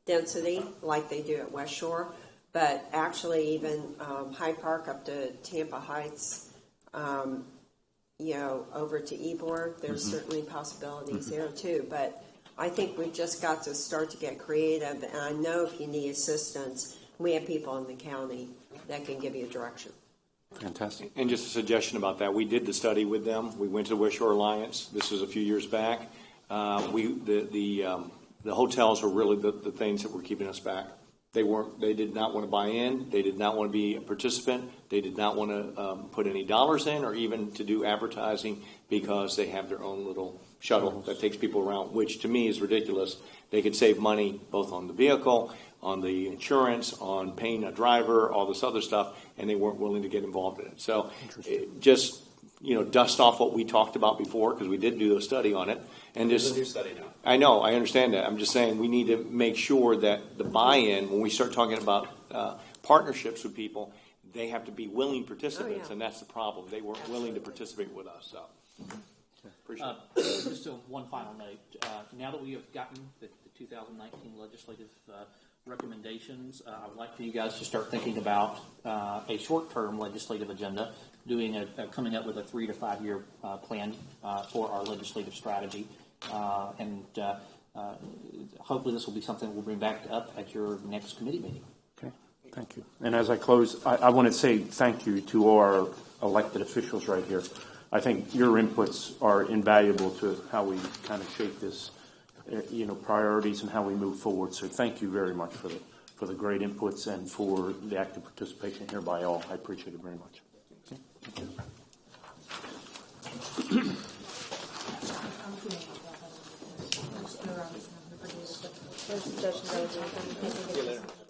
density like they do at West Shore. But actually, even Hyde Park up to Tampa Heights, over to Ybor, there's certainly possibilities there too. But I think we've just got to start to get creative. And I know if you need assistance, we have people in the county that can give you direction. Fantastic. And just a suggestion about that, we did the study with them. We went to the West Shore Alliance. This was a few years back. The hotels were really the things that were keeping us back. They did not want to buy in. They did not want to be a participant. They did not want to put any dollars in or even to do advertising because they have their own little shuttle that takes people around, which to me is ridiculous. They could save money both on the vehicle, on the insurance, on paying a driver, all this other stuff, and they weren't willing to get involved in it. So just, dust off what we talked about before because we did do a study on it. And There's a new study now. I know, I understand that. I'm just saying we need to make sure that the buy-in, when we start talking about partnerships with people, they have to be willing participants, Oh, yeah. And that's the problem. They weren't willing to participate with us. So, appreciate it. Just one final note. Now that we have gotten the 2019 legislative recommendations, I would like for you guys to start thinking about a short-term legislative agenda, coming up with a 3 to 5 year plan for our legislative strategy. And hopefully this will be something we'll bring back up at your next committee meeting. Okay, thank you. And as I close, I want to say thank you to all our elected officials right here. I think your inputs are invaluable to how we kind of shape this, priorities and how we move forward. So thank you very much for the great inputs and for the active participation here by all. I appreciate it very much. Okay. Thank you. Doesn't know anything.